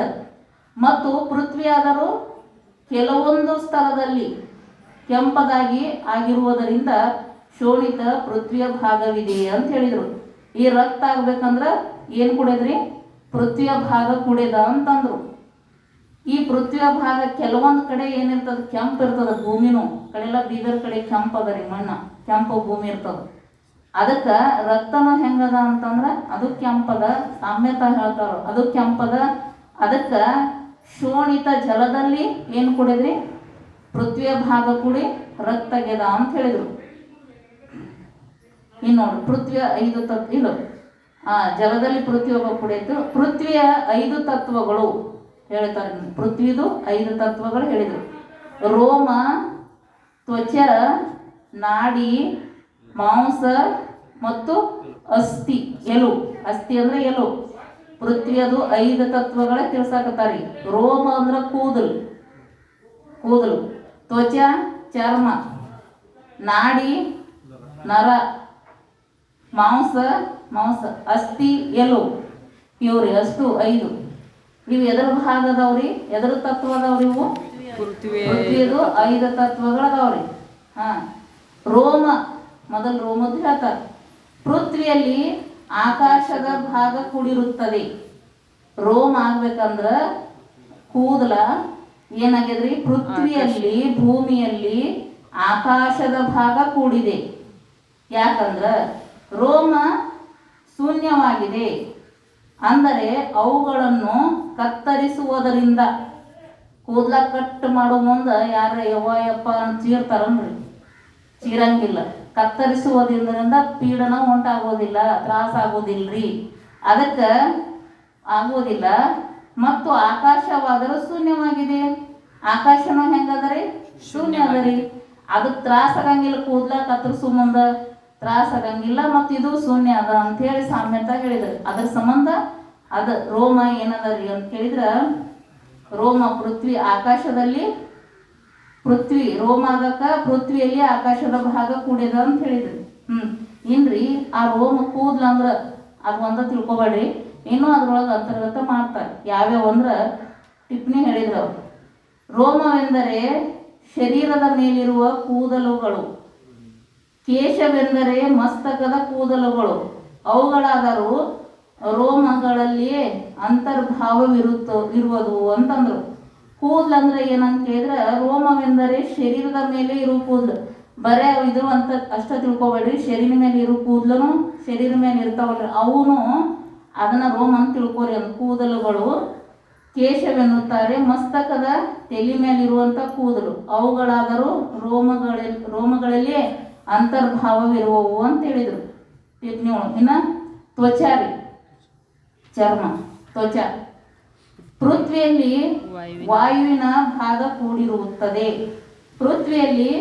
ಮತ್ತು ಪೃಥ್ವಿ ಆದರೂ ಕೆಲವೊಂದು ಸ್ಥಳದಲ್ಲಿ ಕೆಂಪದಾಗಿ ಆಗಿರುವುದರಿಂದ ಶೋಣಿತ ಪೃಥ್ವಿಯ ಭಾಗವಿದೆ ಅಂತ ಹೇಳಿದರು. ಈ ರಕ್ತ ಆಗ್ಬೇಕಂದ್ರೆ ಏನು ಕುಡಿದ್ರಿ, ಪೃಥ್ವಿಯ ಭಾಗ ಕುಡಿದ ಅಂತಂದ್ರು. ಈ ಪೃಥ್ವಿಯ ಭಾಗ ಕೆಲವೊಂದು ಕಡೆ ಏನಿರ್ತದ, ಕೆಂಪು ಇರ್ತದ. ಭೂಮಿನೂ ಕಡೆಲ್ಲ ಬೀದರ್ ಕಡೆ ಕೆಂಪು ಅದ ರೀ, ಮಣ್ಣ ಕೆಂಪು ಭೂಮಿ ಇರ್ತದ. ಅದಕ್ಕೆ ರಕ್ತನೂ ಹೆಂಗದ ಅಂತಂದ್ರೆ ಅದು ಕೆಂಪದ. ಸಾಮ್ಯತ ಹೇಳ್ತಾರ, ಅದು ಕೆಂಪದ. ಅದಕ್ಕೆ ಶೋಣಿತ ಜಲದಲ್ಲಿ ಏನು ಕುಡಿದ್ರಿ, ಪೃಥ್ವಿಯ ಭಾಗ ಕೂಡಿ ರಕ್ತ ಆಗ್ಯದ ಅಂತ ಹೇಳಿದ್ರು. ಇನ್ನು ನೋಡಿ, ಪೃಥ್ವಿಯ 5 ತತ್ವ ಇಲ್ಲ, ಜಲದಲ್ಲಿ ಪೃಥ್ವಿಯ ಕುಡಿಯಿತು. ಪೃಥ್ವಿಯ 5 ತತ್ವಗಳು ಹೇಳ್ತಾರೆ. ಪೃಥ್ವಿದು 5 ತತ್ವಗಳು ಹೇಳಿದರು. ರೋಮ, ತ್ವಚ, ನಾಡಿ, ಮಾಂಸ ಮತ್ತು ಅಸ್ಥಿ, ಎಲು. ಅಸ್ಥಿ ಅಂದ್ರೆ ಎಲು. ಪೃಥ್ವಿಯದು 5 ತತ್ವಗಳೇ ತಿಳ್ಸಾಕತ್ತಾರಿ. ರೋಮ ಅಂದ್ರೆ ಕೂದಲು, ತ್ವಚ ಚರ್ಮ, ನಾಡಿ ನರ, ಮಾಂಸ, ಅಸ್ಥಿ ಎಲು. ಇವ್ರಿ ಅಷ್ಟು 5. ಇವು ಎದರ ಭಾಗದವ್ರಿ, ಎದರ ತತ್ವದವ್ರಿ? ಇವು ಪೃಥ್ವಿಯದು 5 ತತ್ವಗಳದವ್ರಿ. ರೋಮ, ಮೊದಲು ರೋಮದ್ದು ಹೇಳ್ತಾರೆ. ಪೃಥ್ವಿಯಲ್ಲಿ ಆಕಾಶದ ಭಾಗ ಕೂಡಿರುತ್ತದೆ. ರೋಮ ಆಗ್ಬೇಕಂದ್ರ ಕೂದಲ ಏನಾಗ್ಯದ್ರಿ, ಪೃಥ್ವಿಯಲ್ಲಿ ಭೂಮಿಯಲ್ಲಿ ಆಕಾಶದ ಭಾಗ ಕೂಡಿದೆ. ಯಾಕಂದ್ರ ರೋಮ ಶೂನ್ಯವಾಗಿದೆ. ಅಂದರೆ ಅವುಗಳನ್ನು ಕತ್ತರಿಸುವುದರಿಂದ, ಕೂದಲ ಕಟ್ ಮಾಡೋ ಮುಂದೆ ಯಾರ ಯಪ್ಪ ಅಂತ ಚೀರ್ತಾರನ್ರಿ, ಚೀರಂಗಿಲ್ಲ. ಕತ್ತರಿಸುವುದರಿಂದ ಪೀಡನ ಉಂಟಾಗೋದಿಲ್ಲ, ತ್ರಾಸ ಆಗೋದಿಲ್ರಿ. ಅದಕ್ಕೆ ಆಗೋದಿಲ್ಲ. ಮತ್ತು ಆಕಾಶವಾದರೂ ಶೂನ್ಯವಾಗಿದೆ. ಆಕಾಶನೂ ಹೆಂಗದರಿ, ಶೂನ್ಯ ಅದರಿ. ಅದಕ್ಕೆ ತ್ರಾಸ ಆಗಂಗಿಲ್ಲ, ಕೂದಲ ಕತ್ತರಿಸು ಮುಂದೆ ತ್ರಾಸ ಆಗಂಗಿಲ್ಲ. ಮತ್ತು ಇದು ಶೂನ್ಯ ಅದ ಅಂತೇಳಿ ಸಾಮ್ಯತ ಹೇಳಿದ್ರು. ಅದ್ರ ಸಂಬಂಧ ಅದು ರೋಮ ಏನದರಿ ಅಂತ ಕೇಳಿದ್ರ, ರೋಮ ಪೃಥ್ವಿ ಆಕಾಶದಲ್ಲಿ, ಪೃಥ್ವಿ ರೋಮ ಆಗಕ್ಕ ಪೃಥ್ವಿಯಲ್ಲಿ ಆಕಾಶದ ಭಾಗ ಕೂಡಿದ ಅಂತ ಹೇಳಿದ್ರಿ. ಇನ್ರಿ ಆ ರೋಮ ಕೂದ್ಲ ಅಂದ್ರ ಅದು ಒಂದ ತಿಳ್ಕೊಬೇಡ್ರಿ, ಇನ್ನೂ ಅದ್ರೊಳಗೆ ಅಂತರ್ಗತ ಮಾಡ್ತಾರೆ. ಯಾವ್ಯಾವ ಅಂದ್ರ ಟಿಪ್ಪಣಿ ಹೇಳಿದ್ರು ಅವ್ರು. ರೋಮವೆಂದರೆ ಶರೀರದ ಮೇಲಿರುವ ಕೂದಲುಗಳು. ಕೇಶವೆಂದರೆ ಮಸ್ತಕದ ಕೂದಲುಗಳು. ಅವುಗಳಾದರೂ ರೋಮಗಳಲ್ಲಿ ಇರುವುದು ಅಂತಂದ್ರು. ಕೂದಲಂದ್ರೆ ಏನಂತ ಕೇಳಿದ್ರೆ, ರೋಮವೆಂದರೆ ಶರೀರದ ಮೇಲೆ ಇರುವ ಕೂದಲು. ಬರೇ ಇದು ಅಂತ ಅಷ್ಟ ತಿಳ್ಕೊಬೇಡ್ರಿ. ಶರೀರ ಮೇಲೆ ಇರೋ ಕೂದಲನು ಶರೀರ ಮೇಲೆ ಇರ್ತಾವಲ್ರಿ, ಅವನು ಅದನ್ನ ರೋಮ ಅಂತ ತಿಳ್ಕೊರಿ. ಅಂತ ಕೂದಲುಗಳು ಕೇಶವೆನ್ನುತ್ತಾರೆ. ಮಸ್ತಕದ ತಲೆ ಮೇಲಿರುವಂಥ ಕೂದಲು. ಅವುಗಳಾದರೂ ರೋಮಗಳಲ್ಲಿ ಅಂತರ್ಭಾವವಿರುವವು ಅಂತ ಹೇಳಿದರು. ಇನ್ನು ತ್ವಚಾರಿ, ಚರ್ಮ, ತ್ವಚ. ಪೃಥ್ವಿಯಲ್ಲಿ ವಾಯುವಿನ ಭಾಗ ಕೂಡಿರುತ್ತದೆ. ಪೃಥ್ವಿಯಲ್ಲಿ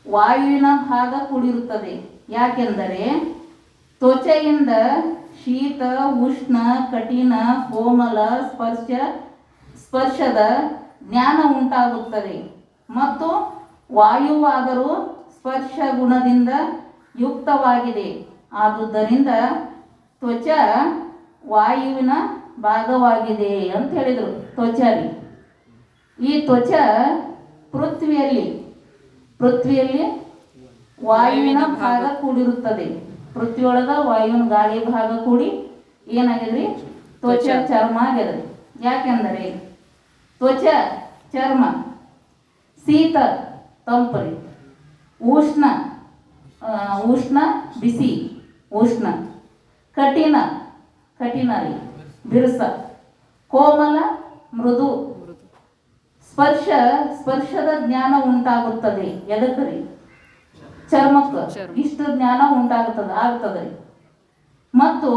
ವಾಯುವಿನ ಭಾಗ ಕೂಡಿರುತ್ತದೆ. ಯಾಕೆಂದರೆ ತ್ವಚೆಯಿಂದ ಶೀತ, ಉಷ್ಣ, ಕಠಿಣ, ಕೋಮಲ, ಸ್ಪರ್ಶದ ಜ್ಞಾನ ಉಂಟಾಗುತ್ತದೆ. ಮತ್ತು ವಾಯುವಾದರೂ ಸ್ಪರ್ಶ ಗುಣದಿಂದ ಯುಕ್ತವಾಗಿದೆ. ಆದುದರಿಂದ ತ್ವಚ ವಾಯುವಿನ ಭಾಗವಾಗಿದೆ ಅಂತ ಹೇಳಿದರು. ತ್ವಚಾರಿ, ಈ ತ್ವಚ ಪೃಥ್ವಿಯಲ್ಲಿ ವಾಯುವಿನ ಭಾಗ ಕೂಡಿರುತ್ತದೆ. ಪೃಥ್ವಿಯೊಳಗ ವಾಯುವಿನ ಗಾಳಿ ಭಾಗ ಕೂಡಿ ಏನಾಗ್ಯದ್ರಿ? ತ್ವಚ ಚರ್ಮ ಆಗ್ಯದ್ರಿ. ಯಾಕೆಂದರೆ ತ್ವಚ ಚರ್ಮ, ಶೀತ ತಂಪರಿ, ಉಷ್ಣ ಉಷ್ಣ ಬಿಸಿ, ಉಷ್ಣ ಕಠಿಣ ಕಠಿಣ ರೀ ಬಿರುಸ, ಕೋಮಲ ಮೃದು, ಸ್ಪರ್ಶದ ಜ್ಞಾನ ಉಂಟಾಗುತ್ತದೆ. ಎದಕ್ರಿ? ಚರ್ಮಕ್ಕೆ ಇಷ್ಟು ಜ್ಞಾನ ಆಗ್ತದ್ರಿ. ಮತ್ತು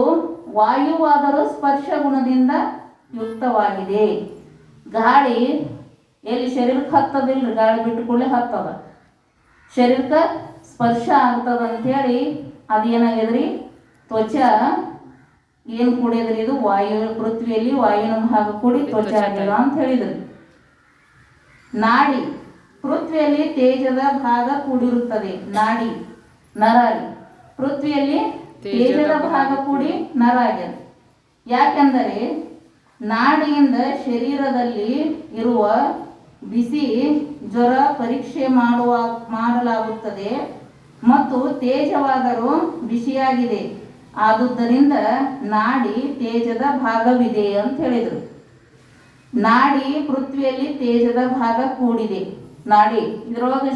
ವಾಯುವಾದರೂ ಸ್ಪರ್ಶ ಗುಣದಿಂದ ಯುಕ್ತವಾಗಿದೆ. ಗಾಳಿ ಎಲ್ಲಿ ಶರೀರಕ್ಕೆ ಹತ್ತದಿಲ್ರಿ, ಗಾಳಿ ಬಿಟ್ಟುಕೊಳ್ಳೆ ಹತ್ತದ, ಶರೀರಕ್ಕೆ ಸ್ಪರ್ಶ ಆಗ್ತದ ಅಂತೇಳಿ ಅದೇನಾಗ್ಯದ್ರಿ? ತ್ವಚ ಏನು ಕೂಡಿದ್ರಿ? ಇದು ವಾಯು, ಪೃಥ್ವಿಯಲ್ಲಿ ವಾಯುವಿನ ಭಾಗ ಕೂಡಿ ತ್ವಚ ಆಗ್ಯದ ಅಂತ ಹೇಳಿದ್ರಿ. ನಾಡಿ, ಪೃಥ್ವಿಯಲ್ಲಿ ತೇಜದ ಭಾಗ ಕೂಡಿರುತ್ತದೆ. ನಾಡಿ ನರಾರಿ, ಪೃಥ್ವಿಯಲ್ಲಿ ತೇಜದ ಭಾಗ ಕೂಡಿ ನರ ಆಗ್ಯದ. ಯಾಕೆಂದರೆ ನಾಡಿಯಿಂದ ಶರೀರದಲ್ಲಿ ಇರುವ ಬಿಸಿ ಜ್ವರ ಪರೀಕ್ಷೆ ಮಾಡಲಾಗುತ್ತದೆ ಮತ್ತು ತೇಜವಾದರೂ ಬಿಸಿಯಾಗಿದೆ. ಆದುದರಿಂದ ನಾಡಿ ತೇಜದ ಭಾಗವಿದೆ ಅಂತ ಹೇಳಿದರು. ನಾಡಿ ಪೃಥ್ವಿಯಲ್ಲಿ ತೇಜದ ಭಾಗ ಕೂಡಿದೆ. ನಾಡಿ ಇದ್ರೊಳಗೆ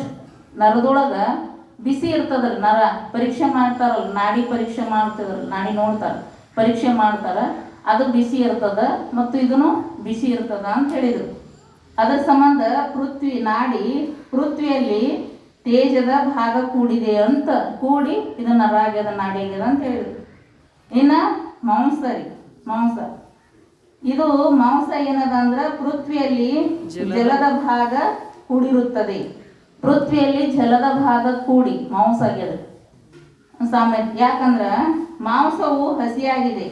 ನರದೊಳಗ ಬಿಸಿ ಇರ್ತದಲ್ಲ, ನರ ಪರೀಕ್ಷೆ ಮಾಡ್ತಾರಲ್ಲ, ನಾಡಿ ಪರೀಕ್ಷೆ ಮಾಡ್ತಿದ್ರಲ್ಲ, ನಾಡಿ ನೋಡ್ತಾರ, ಪರೀಕ್ಷೆ ಮಾಡ್ತಾರ, ಅದು ಬಿಸಿ ಇರ್ತದ ಮತ್ತು ಇದನ್ನು ಬಿಸಿ ಇರ್ತದ ಅಂತ ಹೇಳಿದರು. ಅದರ ಸಂಬಂಧ ನಾಡಿ ಪೃಥ್ವಿಯಲ್ಲಿ ತೇಜದ ಭಾಗ ಕೂಡಿದೆ ಅಂತ ಕೂಡಿ ಇದು ನರ ಆಗ್ಯದ, ನಾಡಿ ಆಗ್ಯದ ಅಂತ ಹೇಳಿದ್ರು. ಇನ್ನು ಮಾಂಸ ರೀ, ಮಾಂಸ ಇದು ಮಾಂಸ ಏನದ ಅಂದ್ರೆ ಪೃಥ್ವಿಯಲ್ಲಿ ಜಲದ ಭಾಗ ಕೂಡಿರುತ್ತದೆ. ಪೃಥ್ವಿಯಲ್ಲಿ ಜಲದ ಭಾಗ ಕೂಡಿ ಮಾಂಸ ಆಗ್ಯದ ಸಾಮ್ಯ. ಯಾಕಂದ್ರ ಮಾಂಸವು ಹಸಿಯಾಗಿದೆ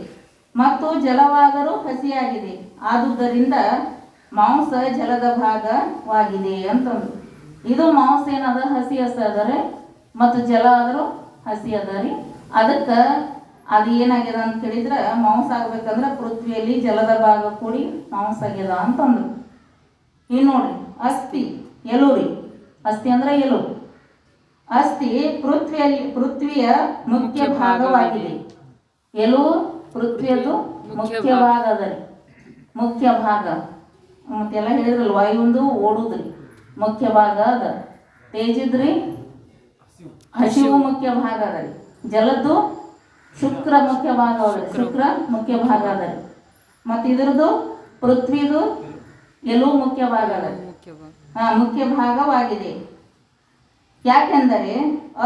ಮತ್ತು ಜಲವಾದರೂ ಹಸಿಯಾಗಿದೆ. ಆದುದರಿಂದ ಮಾಂಸ ಜಲದ ಭಾಗವಾಗಿದೆ ಅಂತಂದು. ಇದು ಮಾಂಸ ಏನದ ಹಸಿ ಅದರಿ ಮತ್ತು ಜಲ ಆದರೂ ಹಸಿ ಅದ ರೀ. ಅದಕ್ಕೆ ಅದು ಏನಾಗ್ಯದ ಅಂತ ಕೇಳಿದ್ರೆ, ಮಾಂಸ ಆಗ್ಬೇಕಂದ್ರೆ ಪೃಥ್ವಿಯಲ್ಲಿ ಜಲದ ಭಾಗ ಕೂಡಿ ಮಾಂಸ ಆಗ್ಯದ ಅಂತಂದ್ರು. ಇನ್ನು ನೋಡ್ರಿ, ಅಸ್ಥಿ ಎಲು ರೀ. ಅಸ್ಥಿ ಅಂದ್ರೆ ಎಲು. ಅಸ್ಥಿ ಪೃಥ್ವಿಯ ಮುಖ್ಯ ಭಾಗವಾಗಿದೆ. ಎಲು ಪೃಥ್ವಿಯದು ಮುಖ್ಯ ಭಾಗ ಅದ ರೀ, ಮುಖ್ಯ ಭಾಗ. ಮತ್ತೆಲ್ಲ ಹೇಳಿದ್ರಲ್ಲ, ವಾಯುಂದು ಓಡುದ್ರಿ ಮುಖ್ಯ ಭಾಗ ಅದ. ತೇಜಿದ್ರಿ ಹಸಿವು ಮುಖ್ಯ ಭಾಗ ಅದ ರೀ. ಜಲದ್ದು ಶುಕ್ರ ಮುಖ್ಯ ಭಾಗ ಅದ, ಶುಕ್ರ ಮುಖ್ಯ ಭಾಗ ಅದ ರೀ. ಮತ್ತು ಇದ್ರದ್ದು ಪೃಥ್ವಿದು ಎಲು ಮುಖ್ಯ ಭಾಗ ಅದ, ಮುಖ್ಯ ಭಾಗವಾಗಿದೆ. ಯಾಕೆಂದರೆ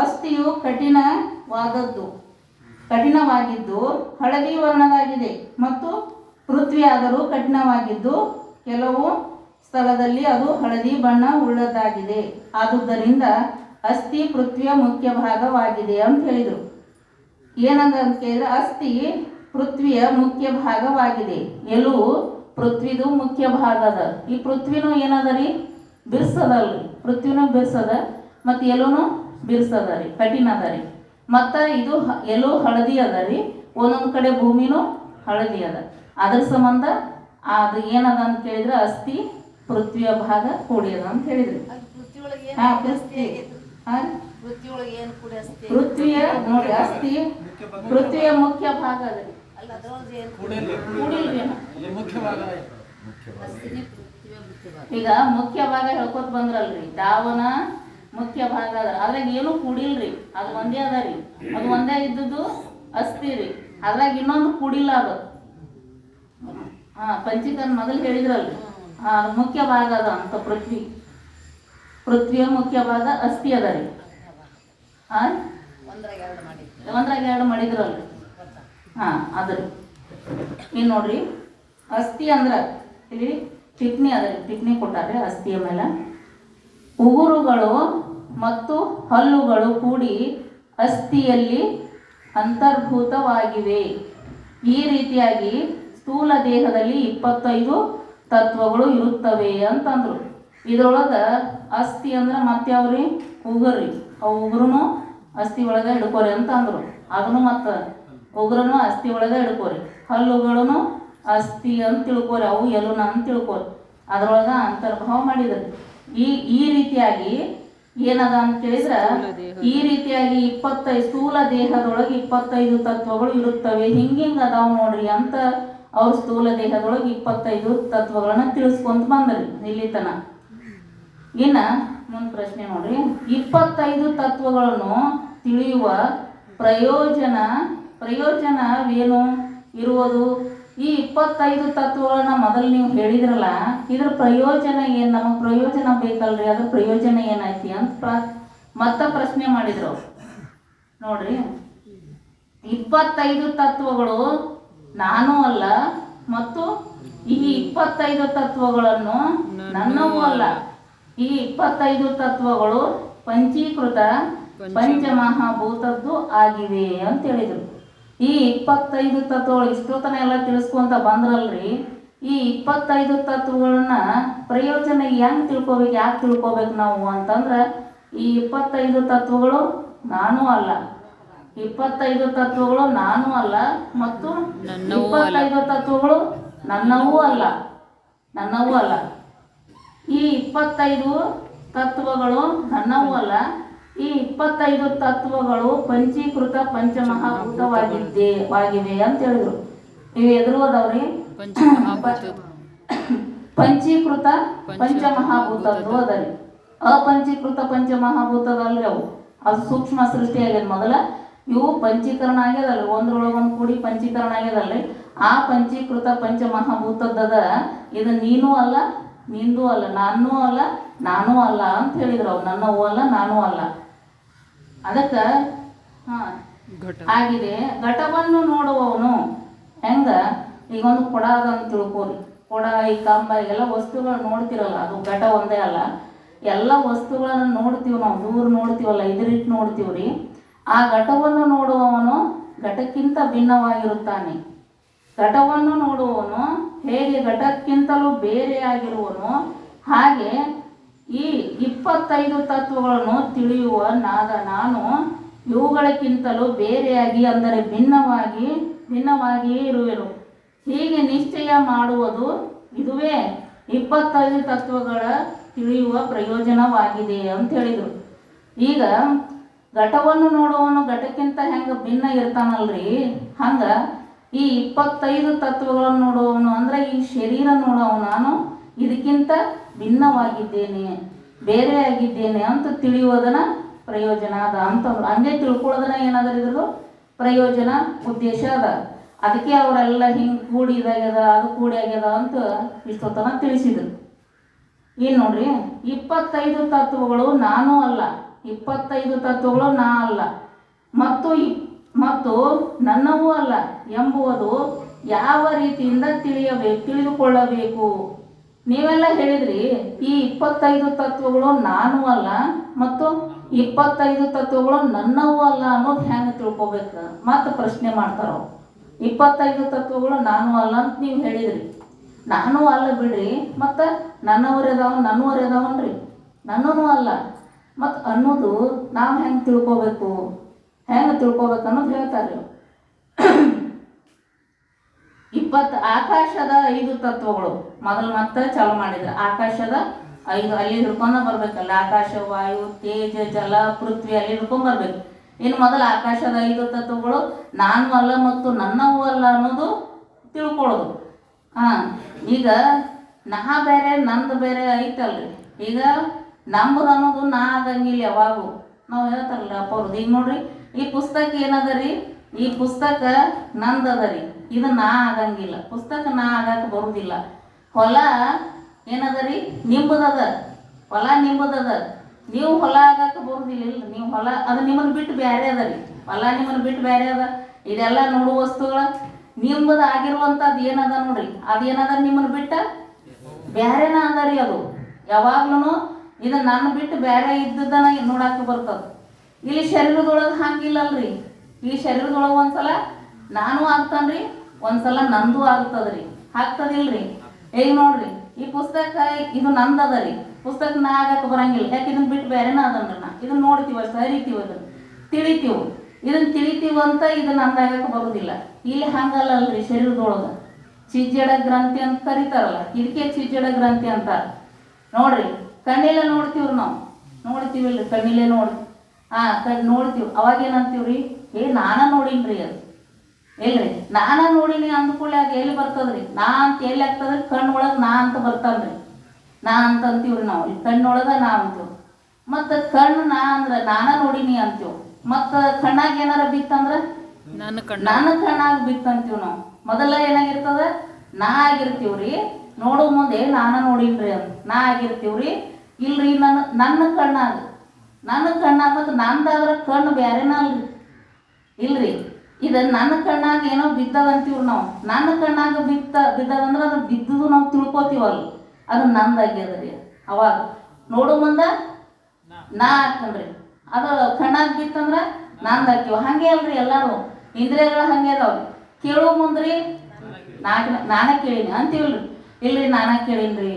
ಅಸ್ಥಿಯು ಕಠಿಣವಾಗಿದ್ದು ಹಳದಿ ವರ್ಣದಾಗಿದೆ ಮತ್ತು ಪೃಥ್ವಿ ಆದರೂ ಕಠಿಣವಾಗಿದ್ದು ಕೆಲವು ಸ್ಥಳದಲ್ಲಿ ಅದು ಹಳದಿ ಬಣ್ಣ ಉಳ್ಳದಾಗಿದೆ. ಆದುದರಿಂದ ಅಸ್ಥಿ ಪೃಥ್ವಿಯ ಮುಖ್ಯ ಭಾಗವಾಗಿದೆ ಅಂತ ಹೇಳಿದರು. ಏನಂದ ಅಂತ ಕೇಳಿದ್ರೆ, ಅಸ್ಥಿ ಪೃಥ್ವಿಯ ಮುಖ್ಯ ಭಾಗವಾಗಿದೆ, ಎಲು ಪೃಥ್ವಿದು ಮುಖ್ಯ ಭಾಗ ಅದ. ಈ ಪೃಥ್ವಿನೂ ಏನದ ರೀ? ಬಿರ್ಸದಲ್ರಿ. ಪೃಥ್ವಿನೂ ಬಿರ್ಸದ ಮತ್ತು ಎಲುನು ಬಿರ್ಸದ ರೀ, ಕಠಿಣ ಅದ ರೀ. ಮತ್ತು ಇದು ಎಲು ಹಳದಿ ಅದ ರೀ. ಒಂದೊಂದು ಕಡೆ ಭೂಮಿನೂ ಹಳದಿ ಅದ. ಅದ್ರ ಸಂಬಂಧ ಅದು ಏನದ ಅಂತ ಕೇಳಿದ್ರೆ, ಅಸ್ಥಿ ಪೃಥ್ವಿಯ ಭಾಗ ಕೂಡಿಯದ ಅಂತ ಹೇಳಿದ್ರಿ. ಪೃಥ್ವಿಯ ನೋಡಿ, ಅಸ್ಥಿ ಪೃಥ್ವಿಯ ಮುಖ್ಯ ಭಾಗ ಅದ ರೀ. ಈಗ ಮುಖ್ಯ ಭಾಗ ಹೇಳ್ಕೊತ ಬಂದ್ರಲ್ರಿ, ದಾವನ ಮುಖ್ಯ ಭಾಗ ಅದ. ಅದ್ರಾಗ ಏನು ಕೂಡಿಲ್ರಿ, ಅದು ಒಂದೇ ಅದ ರೀ. ಅದು ಒಂದೇ ಇದ್ದುದು ಅಸ್ಥಿ ರೀ. ಅದ್ರಾಗ ಇನ್ನೊಂದು ಕೂಡಿಲ್ಲ ಅದು. ಪಂಚೀಕರಣ ಮೊದಲು ಹೇಳಿದ್ರಲ್ರಿ, ಅದು ಮುಖ್ಯ ಭಾಗ ಅದ ಅಂತ. ಪೃಥ್ವಿಯ ಮುಖ್ಯ ಭಾಗ ಅಸ್ಥಿ ಅದ ರೀ. ಒಂದ್ರಾಗ ಎರಡು ಮಾಡಿದ್ರಲ್ರಿ. ಅದ ರೀ. ಇನ್ನು ನೋಡ್ರಿ, ಅಸ್ಥಿ ಅಂದ್ರೆ ಇಲ್ಲಿ ಟಿಪ್ನಿ ಅದ ರೀ, ಟಿಪ್ನಿ ಕೊಟ್ಟಾರ್ರಿ ಅಸ್ಥಿಯ ಮೇಲೆ. ಉಗುರುಗಳು ಮತ್ತು ಹಲ್ಲುಗಳು ಕೂಡಿ ಅಸ್ಥಿಯಲ್ಲಿ ಅಂತರ್ಭೂತವಾಗಿವೆ. ಈ ರೀತಿಯಾಗಿ ಸ್ಥೂಲ ದೇಹದಲ್ಲಿ 25 ತತ್ವಗಳು ಇರುತ್ತವೆ ಅಂತಂದ್ರು. ಇದ್ರೊಳಗೆ ಅಸ್ಥಿ ಅಂದ್ರೆ ಮತ್ತೆ ಯಾವ್ರಿ? ಉಗುರ್ರಿ. ಅವು ಉಗುರುನು ಅಸ್ಥಿ ಒಳಗೆ ಹಿಡ್ಕೋರಿ ಅಂತ ಅಂದರು. ಅದನ್ನು ಮತ್ತು ಉಗುರನು ಅಸ್ಥಿ ಒಳಗೆ ಹಿಡ್ಕೋರಿ. ಹಲ್ಲುಗಳನ್ನು ಅಸ್ಥಿ ಅಂತ ತಿಳ್ಕೋರಿ, ಅವು ಎಲುನ ಅಂತ ತಿಳ್ಕೋರಿ. ಅದರೊಳಗೆ ಅಂತರ್ಭಾವ ಮಾಡಿದ್ರಿ. ಈ ರೀತಿಯಾಗಿ ಏನದ ಅಂತ ಹೇಳಿದ್ರೆ ಈ ರೀತಿಯಾಗಿ 25 ಸ್ಥೂಲ ದೇಹದೊಳಗೆ 25 ತತ್ವಗಳು ಇರುತ್ತವೆ, ಹಿಂಗಿಂಗ ಅದಾವ ನೋಡ್ರಿ ಅಂತ ಅವ್ರ ಸ್ಥೂಲ ದೇಹದೊಳಗೆ 25 ತತ್ವಗಳನ್ನ ತಿಳಿಸ್ಕೊಂತ ಬಂದ್ರಿ ಇಲ್ಲಿ ತನ. ಇನ್ನ ಮುಂದ್ ಪ್ರಶ್ನೆ ನೋಡ್ರಿ, 25 ತತ್ವಗಳನ್ನು ತಿಳಿಯುವ ಪ್ರಯೋಜನವೇನು ಇರುವುದು? ಈ 25 ತತ್ವಗಳನ್ನ ಮೊದಲು ನೀವು ಹೇಳಿದ್ರಲ್ಲ, ಇದ್ರ ಪ್ರಯೋಜನ ಏನು? ನಮಗೆ ಪ್ರಯೋಜನ ಬೇಕಲ್ರಿ, ಅದ್ರ ಪ್ರಯೋಜನ ಏನೈತಿ ಅಂತ ಮತ್ತೆ ಪ್ರಶ್ನೆ ಮಾಡಿದ್ರು ನೋಡ್ರಿ. 25 ತತ್ವಗಳು ನಾನು ಅಲ್ಲ ಮತ್ತು ಈ 25 ತತ್ವಗಳನ್ನು ನನ್ನವೂ ಅಲ್ಲ. ಈ 25 ತತ್ವಗಳು ಪಂಚೀಕೃತ ಪಂಚಮಹಾಭೂತದ್ದು ಆಗಿವೆ ಅಂತ ಹೇಳಿದ್ರು. ಈ 25 ತತ್ವಗಳು ಇಷ್ಟೊತ್ತನ ಎಲ್ಲ ತಿಳಿಸ್ಕೊಂತ ಬಂದ್ರಲ್ರಿ. ಈ 25 ತತ್ವಗಳನ್ನ ಪ್ರಯೋಜನ ಹೆಂಗ್ ತಿಳ್ಕೊಬೇಕು, ಯಾಕೆ ತಿಳ್ಕೊಬೇಕು ನಾವು ಅಂತಂದ್ರೆ, ಈ 25 ತತ್ವಗಳು ನಾನು ಅಲ್ಲ, 25 ತತ್ವಗಳು ನಾನು ಅಲ್ಲ ಮತ್ತು 25 ತತ್ವಗಳು ನನ್ನವೂ ಅಲ್ಲ. ಈ 25 ತತ್ವಗಳು ನನ್ನವೂ ಅಲ್ಲ. ಈ 25 ತತ್ವಗಳು ಪಂಚೀಕೃತ ಪಂಚಮಹಾಭೂತವಾಗಿವೆ ಅಂತ ಹೇಳಿದ್ರು. ಇವು ಎದುರು ಅದಾವ್ರಿ, ಪಂಚೀಕೃತ ಪಂಚಮಹಾಭೂತದ್ದು ಅದರಿ. ಅಪಂಚೀಕೃತ ಪಂಚಮಹಾಭೂತದಲ್ರಿ ಅವು, ಅದು ಸೂಕ್ಷ್ಮ ಸೃಷ್ಟಿ ಆಗ್ಯದ ಮೊದಲ. ಇವು ಪಂಚೀಕರಣ ಆಗ್ಯದಲ್ರಿ, ಒಂದ್ರೊಳಗೊಂದು ಕೂಡಿ ಪಂಚೀಕರಣ ಆಗ್ಯದಲ್ರಿ. ಆ ಪಂಚೀಕೃತ ಪಂಚಮಹಾಭೂತದ ಇದು ನೀನು ಅಲ್ಲ, ನಿಂದು ಅಲ್ಲ, ನಾನೂ ಅಲ್ಲ, ನಾನೂ ಅಲ್ಲ ಅಂತ ಹೇಳಿದ್ರು ಅವು. ನನ್ನವೂ ಅಲ್ಲ, ನಾನೂ ಅಲ್ಲ. ಅದಕ್ಕೆ ಆಗಿದೆ. ಘಟವನ್ನು ನೋಡುವವನು ಹೆಂಗ, ಈಗ ಒಂದು ಕೊಡ ಅದಂತ ತಿಳ್ಕೊರಿ. ಕೊಡ, ಈ ಕಂಬ, ಎಲ್ಲ ವಸ್ತುಗಳು ನೋಡ್ತಿರಲ್ಲ, ಅದು ಘಟ ಒಂದೇ ಅಲ್ಲ. ಎಲ್ಲ ವಸ್ತುಗಳನ್ನ ನೋಡ್ತೀವಿ ನಾವು, ದೂರ ನೋಡ್ತೀವಲ್ಲ, ಇದ್ರಿಟ್ಟು ನೋಡ್ತೀವ್ರಿ. ಆ ಘಟವನ್ನು ನೋಡುವವನು ಘಟಕ್ಕಿಂತ ಭಿನ್ನವಾಗಿರುತ್ತಾನೆ. ಘಟವನ್ನು ನೋಡುವವನು ಹೇಗೆ ಘಟಕ್ಕಿಂತಲೂ ಬೇರೆಯಾಗಿರುವನು, ಹಾಗೆ ಈ 25 ತತ್ವಗಳನ್ನು ತಿಳಿಯುವ ನಾನು ಇವುಗಳಕ್ಕಿಂತಲೂ ಬೇರೆಯಾಗಿ, ಅಂದರೆ ಭಿನ್ನವಾಗಿಯೇ ಇರುವೆನು. ಹೀಗೆ ನಿಶ್ಚಯ ಮಾಡುವುದು ಇದುವೇ 25 ತತ್ವಗಳ ತಿಳಿಯುವ ಪ್ರಯೋಜನವಾಗಿದೆ ಅಂತ ಹೇಳಿದರು. ಈಗ ಘಟವನ್ನು ನೋಡುವವನು ಘಟಕ್ಕಿಂತ ಹೆಂಗೆ ಭಿನ್ನ ಇರ್ತಾನಲ್ರಿ, ಹಂಗ ಈ 25 ತತ್ವಗಳನ್ನು ನೋಡುವವನು ಅಂದ್ರೆ ಈ ಶರೀರ ನೋಡುವವ ನಾನು ಇದಕ್ಕಿಂತ ಭಿನ್ನವಾಗಿದ್ದೇನೆ, ಬೇರೆಯಾಗಿದ್ದೇನೆ ಅಂತ ತಿಳಿಯೋದನ್ನ ಪ್ರಯೋಜನ ಅದ ಅಂತಂದ್ರು. ಹಂಗೆ ತಿಳ್ಕೊಳ್ಳೋದನ್ನ ಏನಾದ್ರೆ ಇದ್ರು ಪ್ರಯೋಜನ, ಉದ್ದೇಶ ಅದ. ಅದಕ್ಕೆ ಅವರೆಲ್ಲ ಹಿಂಗೆ ಕೂಡಿ ಇದಾಗ್ಯದ, ಅದು ಕೂಡಿ ಆಗ್ಯದ ಅಂತ ಇಷ್ಟೊತ್ತನ ತಿಳಿಸಿದ್ರು. ಏನು ನೋಡ್ರಿ, 25 ತತ್ವಗಳು ನಾನು ಅಲ್ಲ, 25 ತತ್ವಗಳು ನಾ ಅಲ್ಲ ಮತ್ತು ನನ್ನವೂ ಅಲ್ಲ ಎಂಬುವುದು ಯಾವ ರೀತಿಯಿಂದ ತಿಳಿದುಕೊಳ್ಳಬೇಕು? ನೀವೆಲ್ಲ ಹೇಳಿದ್ರಿ ಈ 25 ತತ್ವಗಳು ನಾನು ಅಲ್ಲ ಮತ್ತು 25 ತತ್ವಗಳು ನನ್ನವೂ ಅಲ್ಲ ಅನ್ನೋದು ಹೆಂಗೆ ತಿಳ್ಕೊಬೇಕು? ಮತ್ತೆ ಪ್ರಶ್ನೆ ಮಾಡ್ತಾರ. 25 ತತ್ವಗಳು ನಾನು ಅಲ್ಲ ಅಂತ ನೀವು ಹೇಳಿದ್ರಿ, ನಾನು ಅಲ್ಲ ಬಿಡ್ರಿ, ಮತ್ತು ನನ್ನವರದಾವನ್ರಿ, ನನ್ನೂ ಅಲ್ಲ ಮತ್ತು ಅನ್ನೋದು ನಾವು ಹೆಂಗೆ ತಿಳ್ಕೊಬೇಕು ಅನ್ನೋದು ಹೇಳ್ತಾರೆ. ಆಕಾಶದ 5 ತತ್ವಗಳು ಮೊದಲು ಮತ್ತೆ ಚಾಲು ಮಾಡಿದ್ರು. ಆಕಾಶದ 5 ಅಲ್ಲಿ ಹಿಡ್ಕೊಂಡ ಬರ್ಬೇಕಲ್ಲ, ಆಕಾಶ, ವಾಯು, ತೇಜ, ಜಲ, ಪೃಥ್ವಿ, ಅಲ್ಲಿ ಹಿಡ್ಕೊಂಡ್ ಬರ್ಬೇಕು. ಇನ್ನು ಮೊದಲು ಆಕಾಶದ 5 ತತ್ವಗಳು ನಾನು ಅಲ್ಲ ಮತ್ತು ನನ್ನವೂ ಅಲ್ಲ ಅನ್ನೋದು ತಿಳ್ಕೊಳ್ಳೋದು. ಈಗ ನಾ ಬೇರೆ ನಂದು ಬೇರೆ ಐತಲ್ರಿ. ಈಗ ನಂಬುದು ಅನ್ನೋದು ನಾ ಆಗಂಗಿಲ್ಲ ಯಾವಾಗೂ. ನಾವು ಹೇಳ್ತಾರಲ್ಲ ಅಪ್ಪವ್ರದ್ದು. ಈಗ ನೋಡ್ರಿ, ಈ ಪುಸ್ತಕ ಏನದರಿ, ಈ ಪುಸ್ತಕ ನಂದದರಿ, ಇದು ನಾ ಆಗಂಗಿಲ್ಲ. ಪುಸ್ತಕ ನಾ ಆಗಕ್ಕೆ ಬರುವುದಿಲ್ಲ. ಹೊಲ ಏನದರಿ, ನಿಂಬುದದ, ಹೊಲ ನಿಂಬುದದ. ನೀವು ಹೊಲ ಆಗಕ್ಕೆ ಬರುವುದಿಲ್ಲ. ನೀವು ಹೊಲ ಅದು ನಿಮ್ಮನ್ನು ಬಿಟ್ಟು ಬೇರೆ ಅದರಿ, ಹೊಲ ನಿಮ್ಮನ್ನು ಬಿಟ್ಟು ಬೇರೆ ಅದ. ಇದೆಲ್ಲ ನೋಡುವ ವಸ್ತುಗಳ ನಿಂಬುದು ಆಗಿರುವಂಥದ್ದು ಏನದ ನೋಡ್ರಿ, ಅದೇನದ ನಿಮ್ಮನ್ನು ಬಿಟ್ಟ ಬೇರೆನ ಅದರಿ. ಅದು ಯಾವಾಗ್ಲೂ ಇದು ನನ್ನ ಬಿಟ್ಟು ಬೇರೆ ಇದ್ದದನ್ನ ನೋಡಕ್ಕೆ ಬರ್ತದೆ. ಇಲ್ಲಿ ಶರೀರದೊಳಗೆ ಹಂಗಿಲ್ಲಲ್ರಿ. ಈ ಶರೀರದೊಳಗೆ ಒಂದ್ಸಲ ನಾನು ಆಗ್ತಾನ್ರಿ, ಒಂದ್ಸಲ ನಂದು ಆಗ್ತದ್ರಿ, ಆಗ್ತದಿಲ್ರಿ. ಈಗ ನೋಡ್ರಿ, ಈ ಪುಸ್ತಕ ಇದು ನಂದದರಿ, ಪುಸ್ತಕ ನಾ ಆಗಕ್ಕೆ ಬರಂಗಿಲ್ಲ. ಯಾಕೆ ಇದನ್ನ ಬಿಟ್ಟು ಬೇರೆನ ಅದನ್ರಿ. ನಾ ಇದನ್ನ ನೋಡ್ತೀವ, ಸರಿತೀವಿ, ಅದನ್ನ ತಿಳಿತೀವಿ, ಇದನ್ನ ತಿಳಿತೀವಂತ ಇದನ್ನ ನಂದಾಗಕ್ಕೆ ಬರುವುದಿಲ್ಲ. ಇಲ್ಲಿ ಹಂಗಲ್ಲಲ್ರಿ. ಶರೀರದೊಳಗೆ ಚಿಜ್ಜಡ ಗ್ರಂಥಿ ಅಂತ ಕರೀತಾರಲ್ಲ, ಇದಕ್ಕೆ ಚಿಜ್ಜಡ ಗ್ರಂಥಿ ಅಂತಾರೆ ನೋಡ್ರಿ. ಕಣ್ಣಿಲ್ಲ ನೋಡ್ತೀವ್ರಿ ನಾವು, ನೋಡ್ತೀವಿಲ್ರಿ, ಕಣ್ಣಿಲೆ ನೋಡಿ ನೋಡ್ತೀವಿ. ಅವಾಗ ಏನಂತೀವ್ರಿ, ನಾನ ನೋಡಿನ್ರಿ ಅದು ಇಲ್ರಿ. ನಾನ ನೋಡಿನಿ ಅಂದ್ಕೊಳ್ಳಿ ಅದು ಎಲ್ಲಿ ಬರ್ತದ್ರಿ? ನಾ ಅಂತ ಎಲ್ಲಿ ಆಗ್ತದ್ರಿ? ಕಣ್ಣೊಳಗೆ ನಾ ಅಂತ ಬರ್ತಾನ್ರಿ. ನಾ ಅಂತ ಅಂತೀವ್ರಿ ನಾವು, ಇಲ್ಲಿ ಕಣ್ಣೊಳಗ ನಾ ಅಂತೀವಿ. ಮತ್ತು ಕಣ್ಣು ನಾ ಅಂದ್ರೆ ನಾನ ನೋಡಿನಿ ಅಂತೀವಿ. ಮತ್ತು ಕಣ್ಣಾಗ ಏನಾರ ಬಿತ್ತಂದ್ರೆ ನನ್ನ ಕಣ್ಣಾಗ ಬಿತ್ತಂತೀವಿ ನಾವು. ಮೊದಲ ಏನಾಗಿರ್ತದ? ನಾ ಆಗಿರ್ತೀವ್ರಿ, ನೋಡೋ ಮುಂದೆ ನಾನ ನೋಡಿನ್ರಿ ಅಂತ ನಾ ಆಗಿರ್ತೀವ್ರಿ. ಇಲ್ರಿ, ನನ್ನ ಕಣ್ಣಾಗ ಮತ್ತು ನಂದಾದ್ರೆ ಕಣ್ಣು ಬೇರೆನ ಅಲ್ರಿ ಇಲ್ರಿ. ಇದು ನನ್ನ ಕಣ್ಣಾಗ ಏನೋ ಬಿದ್ದದಂತೀವ್ರಿ ನಾವು. ನನ್ನ ಕಣ್ಣಾಗ ಬಿದ್ದದಂದ್ರೆ ಅದು ಬಿದ್ದುದು ನಾವು ತಿಳ್ಕೊತೀವಲ್ಲ, ಅದು ನಂದಾಗ್ಯದ್ರಿ. ಅವಾಗ ನೋಡೋ ಮುಂದೆ ನಾ ಹಾಕನ್ರಿ, ಅದು ಕಣ್ಣಾಗ ಬಿತ್ತಂದ್ರೆ ನಂದು ಹಾಕಿವ. ಹಂಗೆ ಅಲ್ರಿ ಎಲ್ಲರೂ ಇಂದ್ರಿಯಗಳು ಹಂಗೆ ಅದಾವ್ರಿ. ಕೇಳೋ ಮುಂದ್ರಿ ನಾನೇ ಕೇಳೀನಿ ಅಂತೀವಲ್ರಿ. ಇಲ್ರಿ, ನಾನೇ ಕೇಳೀನ್ರಿ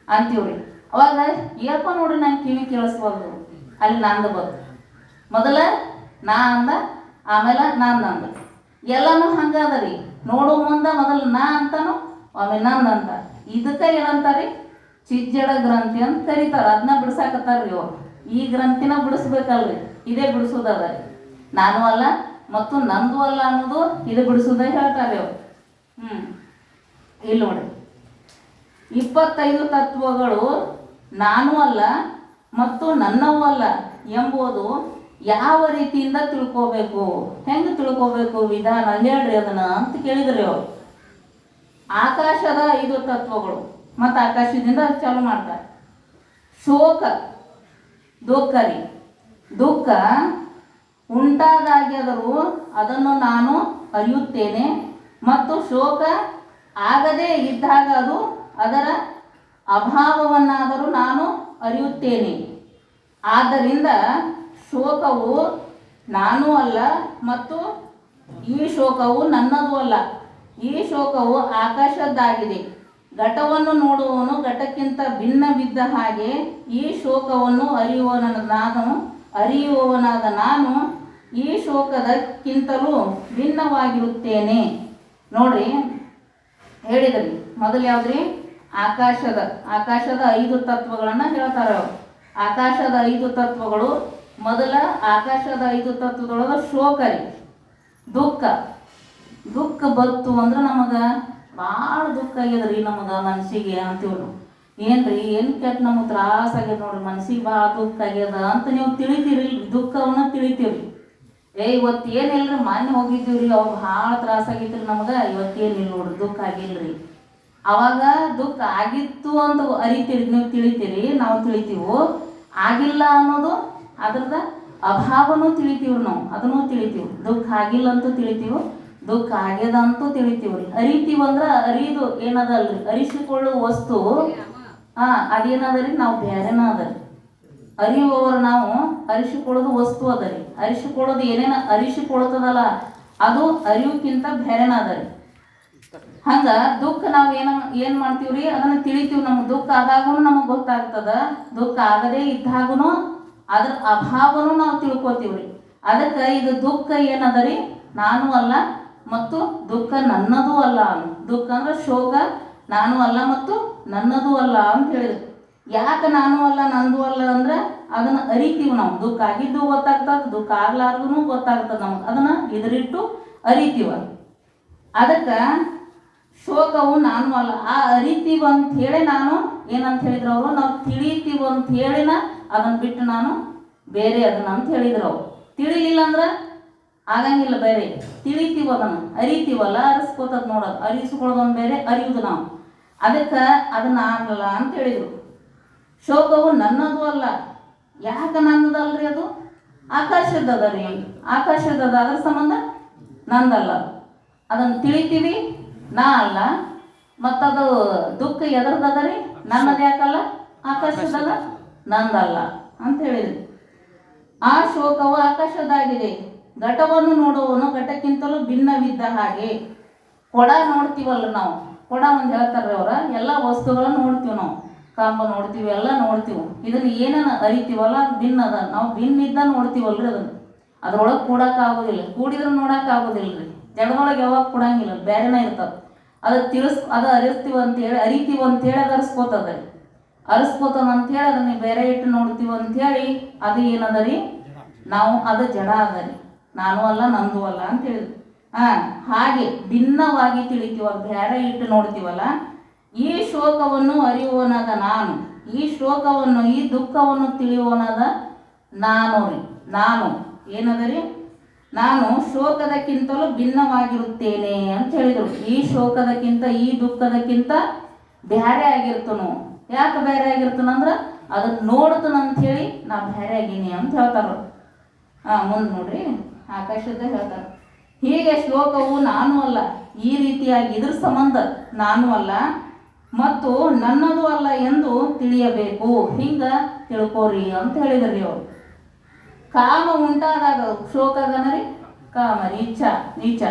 ಅಂತೀವ್ರಿ. ಅವಾಗ ಏನಪ್ಪ ನೋಡ್ರಿ, ನಂಗೆ ಕಿವಿ ಕೇಳಿಸ್ಬಾರ್ದು, ಅಲ್ಲಿ ನಂದು ಬಂತು. ಮೊದಲ ನಾ ಅಂದ, ಆಮೇಲೆ ನಂದು ಅಂದ. ಎಲ್ಲನೂ ಹಂಗದ ರೀ. ನೋಡೋ ಮುಂದೆ ಮೊದಲು ನಾ ಅಂತಾನು, ಆಮೇಲೆ ನಂದು ಅಂತ. ಇದಕ್ಕೆ ಏನಂತಾರಿ? ಚಿಜ್ಜಡ ಗ್ರಂಥಿ ಅಂತ ಕರೀತಾರೆ. ಅದನ್ನ ಬಿಡ್ಸಾಕತ್ತಾರ್ರಿ ಅವ್ರು. ಈ ಗ್ರಂಥಿನ ಬಿಡಿಸ್ಬೇಕಲ್ರಿ, ಇದೇ ಬಿಡಿಸೋದದ ರೀ. ನಾನು ಅಲ್ಲ ಮತ್ತು ನಂದು ಅಲ್ಲ ಅನ್ನೋದು ಇದು ಬಿಡಿಸೋದೇ ಹೇಳ್ತಾರೆ ಅವ್ರು. ಇಲ್ಲಿ ನೋಡಿ, 25 ತತ್ವಗಳು ನಾನು ಅಲ್ಲ ಮತ್ತು ನನ್ನವೂ ಅಲ್ಲ ಎಂಬುದು ಯಾವ ರೀತಿಯಿಂದ ತಿಳ್ಕೋಬೇಕು? ಹೆಂಗೆ ತಿಳ್ಕೋಬೇಕು? ವಿಧಾನ ಹೇಳ್ರಿ ಅದನ್ನ ಅಂತ ಕೇಳಿದ್ರಿ ಅವ್ರು. ಆಕಾಶದ 5 ತತ್ವಗಳು ಮತ್ತು ಆಕಾಶದಿಂದ ಚಾಲು ಮಾಡ್ತಾರೆ. ಶೋಕ, ದುಃಖ ರೀ. ದುಃಖ ಉಂಟಾದಾಗ್ಯಾದರೂ ಅದನ್ನು ನಾನು ಅರಿಯುತ್ತೇನೆ, ಮತ್ತು ಶೋಕ ಆಗದೇ ಇದ್ದಾಗ ಅದರ ಅಭಾವವನ್ನಾದರೂ ನಾನು ಅರಿಯುತ್ತೇನೆ. ಆದ್ದರಿಂದ ಶೋಕವು ನಾನೂ ಅಲ್ಲ ಮತ್ತು ಈ ಶೋಕವು ನನ್ನದೂ ಅಲ್ಲ. ಈ ಶೋಕವು ಆಕಾಶದ್ದಾಗಿದೆ. ಘಟವನ್ನು ನೋಡುವವನು ಘಟಕ್ಕಿಂತ ಭಿನ್ನವಿದ್ದ ಹಾಗೆ ಈ ಶೋಕವನ್ನು ಅರಿಯುವವನಾದ ನಾನು ಈ ಶೋಕದಕ್ಕಿಂತಲೂ ಭಿನ್ನವಾಗಿರುತ್ತೇನೆ. ನೋಡ್ರಿ, ಹೇಳಿದ್ರಿ ಮೊದಲು ಯಾವ್ದ್ರಿ? ಆಕಾಶದ 5 ತತ್ವಗಳನ್ನು ಹೇಳ್ತಾರೆ ಅವರು. ಆಕಾಶದ 5 ತತ್ವಗಳು. ಮೊದಲ ಆಕಾಶದ 5 ತತ್ವದೊಳಗೆ ಶೋಕ ರೀ. ದುಃಖ ಬಂತು ಅಂದ್ರೆ ನಮಗೆ ಭಾಳ ದುಃಖ ಆಗ್ಯದ್ರಿ ನಮಗೆ ಮನಸ್ಸಿಗೆ ಅಂತೀವಿ ನಾವು. ಏನ್ರಿ, ಏನು ಕೆಟ್ಟ ನಮಗೆ ತ್ರಾಸ ಆಗ್ಯದ ನೋಡ್ರಿ, ಮನಸ್ಸಿಗೆ ಭಾಳ ದುಃಖ ಆಗ್ಯದ ಅಂತ ನೀವು ತಿಳಿತೀರಿ. ದುಃಖವನ್ನ ತಿಳಿತೀವ್ರಿ. ಇವತ್ತೇನಿಲ್ರಿ, ಮೊನ್ನೆ ಹೋಗಿದ್ದೀವ್ರಿ, ಅವಾಗ ಭಾಳ ತ್ರಾಸ ಆಗಿದ್ರಿ ನಮಗೆ. ಇವತ್ತೇನಿಲ್ಲ ನೋಡ್ರಿ, ದುಃಖ ಆಗಿಲ್ರಿ. ಅವಾಗ ದುಃಖ ಆಗಿತ್ತು ಅಂತ ಅರಿತೀರಿ, ನೀವು ತಿಳಿತೀರಿ, ನಾವು ತಿಳಿತೀವಿ. ಆಗಿಲ್ಲ ಅನ್ನೋದು ಅದ್ರದ ಅಭಾವನೂ ತಿಳಿತೀವ್ರಿ ನಾವು, ಅದನ್ನೂ ತಿಳಿತೀವಿ. ದುಃಖ ಆಗಿಲ್ಲ ಅಂತೂ ತಿಳಿತೀವಿ, ದುಃಖ ಆಗ್ಯದ ಅಂತೂ ತಿಳಿತೀವ್ರಿ. ಅರಿತೀವಂದ್ರೆ ಅರಿದು ಏನದಲ್ರಿ, ಅರಿಸಿಕೊಳ್ಳುವ ವಸ್ತು ಅದೇನದ ರೀ, ನಾವು ಬೇರೆನ ಅದ ರೀ. ಅರಿಯುವವರು ನಾವು ಅರಿಸಿಕೊಳ್ಳೋದು ವಸ್ತು ಅದ ರೀ. ಅರಿಸಿಕೊಳ್ಳೋದು ಏನೇನ ಅರಿಸಿಕೊಳ್ತದಲ್ಲ ಅದು ಅರಿವುಕ್ಕಿಂತ ಬೇರೆನ ಅದ ರೀ. ಹಂಗ ದುಃಖ ನಾವು ಏನು ಮಾಡ್ತೀವ್ರಿ, ಅದನ್ನ ತಿಳಿತೀವಿ. ನಮ್ಗೆ ದುಃಖ ಆದಾಗೂ ನಮಗೆ ಗೊತ್ತಾಗ್ತದ, ದುಃಖ ಆಗದೇ ಇದ್ದಾಗೂ ಅದ್ರ ಅಭಾವನೂ ನಾವು ತಿಳ್ಕೊತೀವ್ರಿ. ಅದಕ್ಕೆ ಇದು ದುಃಖ ಏನದ ರೀ, ನಾನು ಅಲ್ಲ ಮತ್ತು ದುಃಖ ನನ್ನದೂ ಅಲ್ಲ. ದುಃಖ ಅಂದ್ರೆ ಶೋಕ ನಾನು ಅಲ್ಲ ಮತ್ತು ನನ್ನದೂ ಅಲ್ಲ ಅಂತ ಹೇಳಿದ್ರು. ಯಾಕೆ ನಾನು ಅಲ್ಲ ನಂದು ಅಲ್ಲ ಅಂದ್ರೆ ಅದನ್ನ ಅರಿತೀವಿ ನಾವು. ದುಃಖ ಆಗಿದ್ದು ಗೊತ್ತಾಗ್ತದೆ, ದುಃಖ ಆಗ್ಲಾರ್ದು ಗೊತ್ತಾಗ್ತದೆ ನಮ್ಗೆ. ಅದನ್ನ ಇದರಿಟ್ಟು ಅರಿತೀವ. ಅದಕ್ಕೆ ಶೋಕವು ನಾನು ಅಲ್ಲ, ಅರಿತೀವಿ ಅಂತ ಹೇಳಿ ನಾನು ಏನಂತ ಹೇಳಿದ್ರು ಅವರು, ನಾವು ತಿಳಿತೀವಿ ಅಂತ ಹೇಳಿನ ಅದನ್ನ ಬಿಟ್ಟು ನಾನು ಬೇರೆ ಅದನ್ನ ಅಂತ ಹೇಳಿದ್ರು ಅವರು. ತಿಳಿಲಿಲ್ಲ ಅಂದ್ರೆ ಆಗಂಗಿಲ್ಲ. ಬೇರೆ ತಿಳಿತೀವಿ, ಅದನ್ನು ಅರಿತೀವಲ್ಲ, ಅರಿಸ್ಕೋತದ ನೋಡೋದು. ಅರಿಸ್ಕೊಳ್ಳೋದೊಂದು ಬೇರೆ, ಅರಿಯುವುದು ನಾವು. ಅದಕ್ಕೆ ಅದನ್ನ ಆಗಲ್ಲ ಅಂತ ಹೇಳಿದರು. ಶೋಕವು ನನ್ನದು ಅಲ್ಲ. ಯಾಕೆ ನನ್ನದಲ್ರಿ? ಅದು ಆಕಾಶದ್ದದ ರೀ. ಆಕಾಶದ್ದದ, ಅದ್ರ ಸಂಬಂಧ ನಂದಲ್ಲ. ಅದನ್ನು ತಿಳಿತೀವಿ, ನಾ ಅಲ್ಲ. ಮತ್ತದು ದುಃಖ ಎದರ್ದದ ರೀ, ನನ್ನದು ಯಾಕಲ್ಲ, ಆಕಾಶದಲ್ಲ, ನಂದಲ್ಲ ಅಂತ ಹೇಳಿದ್ರಿ. ಆ ಶೋಕವು ಆಕಾಶದಾಗಿದೆ. ಘಟವನ್ನು ನೋಡುವವನು ಘಟಕ್ಕಿಂತಲೂ ಭಿನ್ನವಿದ್ದ ಹಾಗೆ. ಕೊಡ ನೋಡ್ತೀವಲ್ಲ ನಾವು, ಕೊಡ ಒಂದು ಹೇಳ್ತಾರೆ ಅವರ, ಎಲ್ಲ ವಸ್ತುಗಳನ್ನು ನೋಡ್ತೀವಿ ನಾವು. ಕಂಬ ನೋಡ್ತೀವಿ, ಎಲ್ಲ ನೋಡ್ತೀವಿ. ಇದನ್ನ ಏನನ್ನ ಅರಿತೀವಲ್ಲ ಅದು ಭಿನ್ನ ಅದ. ನಾವು ಭಿನ್ನಿದ್ದ ನೋಡ್ತೀವಲ್ರಿ, ಅದನ್ನು ಅದ್ರೊಳಗೆ ಕೂಡಕ್ಕಾಗೋದಿಲ್ಲ. ಕೂಡಿದ್ರೆ ನೋಡೋಕ್ಕಾಗೋದಿಲ್ಲ ರೀ. ಜಡದೊಳಗೆ ಯಾವಾಗ ಕೊಡಂಗಿಲ್ಲ, ಬೇರೆನೇ ಇರ್ತದೆ. ಅದು ಅರಿಸ್ತೀವಿ ಅಂತೇಳಿ, ಅರಿತೀವಿ ಅಂತೇಳಿ ಅದು ಅರಿಸ್ಕೋತದ ರೀ. ಅರಸ್ಕೋತದ ಅಂಥೇಳಿ ಅದನ್ನ ಬೇರೆ ಇಟ್ಟು ನೋಡ್ತೀವಿ ಅಂಥೇಳಿ ಅದು ಏನದ ರೀ, ನಾವು ಅದು ಜಡ ಅದ ರೀ, ನಾನು ಅಲ್ಲ ನಂದು ಅಲ್ಲ ಅಂತ ಹೇಳಿದ್ವಿ. ಹಾಗೆ ಭಿನ್ನವಾಗಿ ತಿಳಿತೀವ, ಬೇರೆ ಇಟ್ಟು ನೋಡ್ತೀವಲ್ಲ. ಈ ಶೋಕವನ್ನು ಅರಿಯುವನಾದ ನಾನು, ಈ ಶೋಕವನ್ನು ಈ ದುಃಖವನ್ನು ತಿಳಿಯುವನಾದ ನಾನು ರೀ. ನಾನು ಏನದ ರೀ, ನಾನು ಶೋಕದಕ್ಕಿಂತಲೂ ಭಿನ್ನವಾಗಿರುತ್ತೇನೆ ಅಂತ ಹೇಳಿದರು. ಈ ಶೋಕದಕ್ಕಿಂತ ಈ ದುಃಖದಕ್ಕಿಂತ ಬೇರೆ ಆಗಿರ್ತನು. ಯಾಕೆ ಬೇರೆ ಆಗಿರ್ತನಂದ್ರೆ ಅದನ್ನ ನೋಡ್ತನಂಥೇಳಿ ನಾ ಬೇರೆ ಆಗೀನಿ ಅಂತ ಹೇಳ್ತಾರ. ಮುಂದೆ ನೋಡ್ರಿ ಆಕಾಶದ ಹೇಳ್ತಾರೆ, ಹೀಗೆ ಶ್ಲೋಕವು ನಾನು ಅಲ್ಲ, ಈ ರೀತಿಯಾಗಿ ಇದ್ರ ಸಂಬಂಧ ನಾನು ಅಲ್ಲ ಮತ್ತು ನನ್ನದು ಅಲ್ಲ ಎಂದು ತಿಳಿಯಬೇಕು, ಹಿಂಗ ತಿಳ್ಕೋರಿ ಅಂತ ಹೇಳಿದ್ರಿ ಅವರು. ಕಾಮ ಉಂಟಾದಾಗ ಶೋಕದನರಿ ಕಾಮರಿ ಇಚ್ಛಾ ನೀಚ.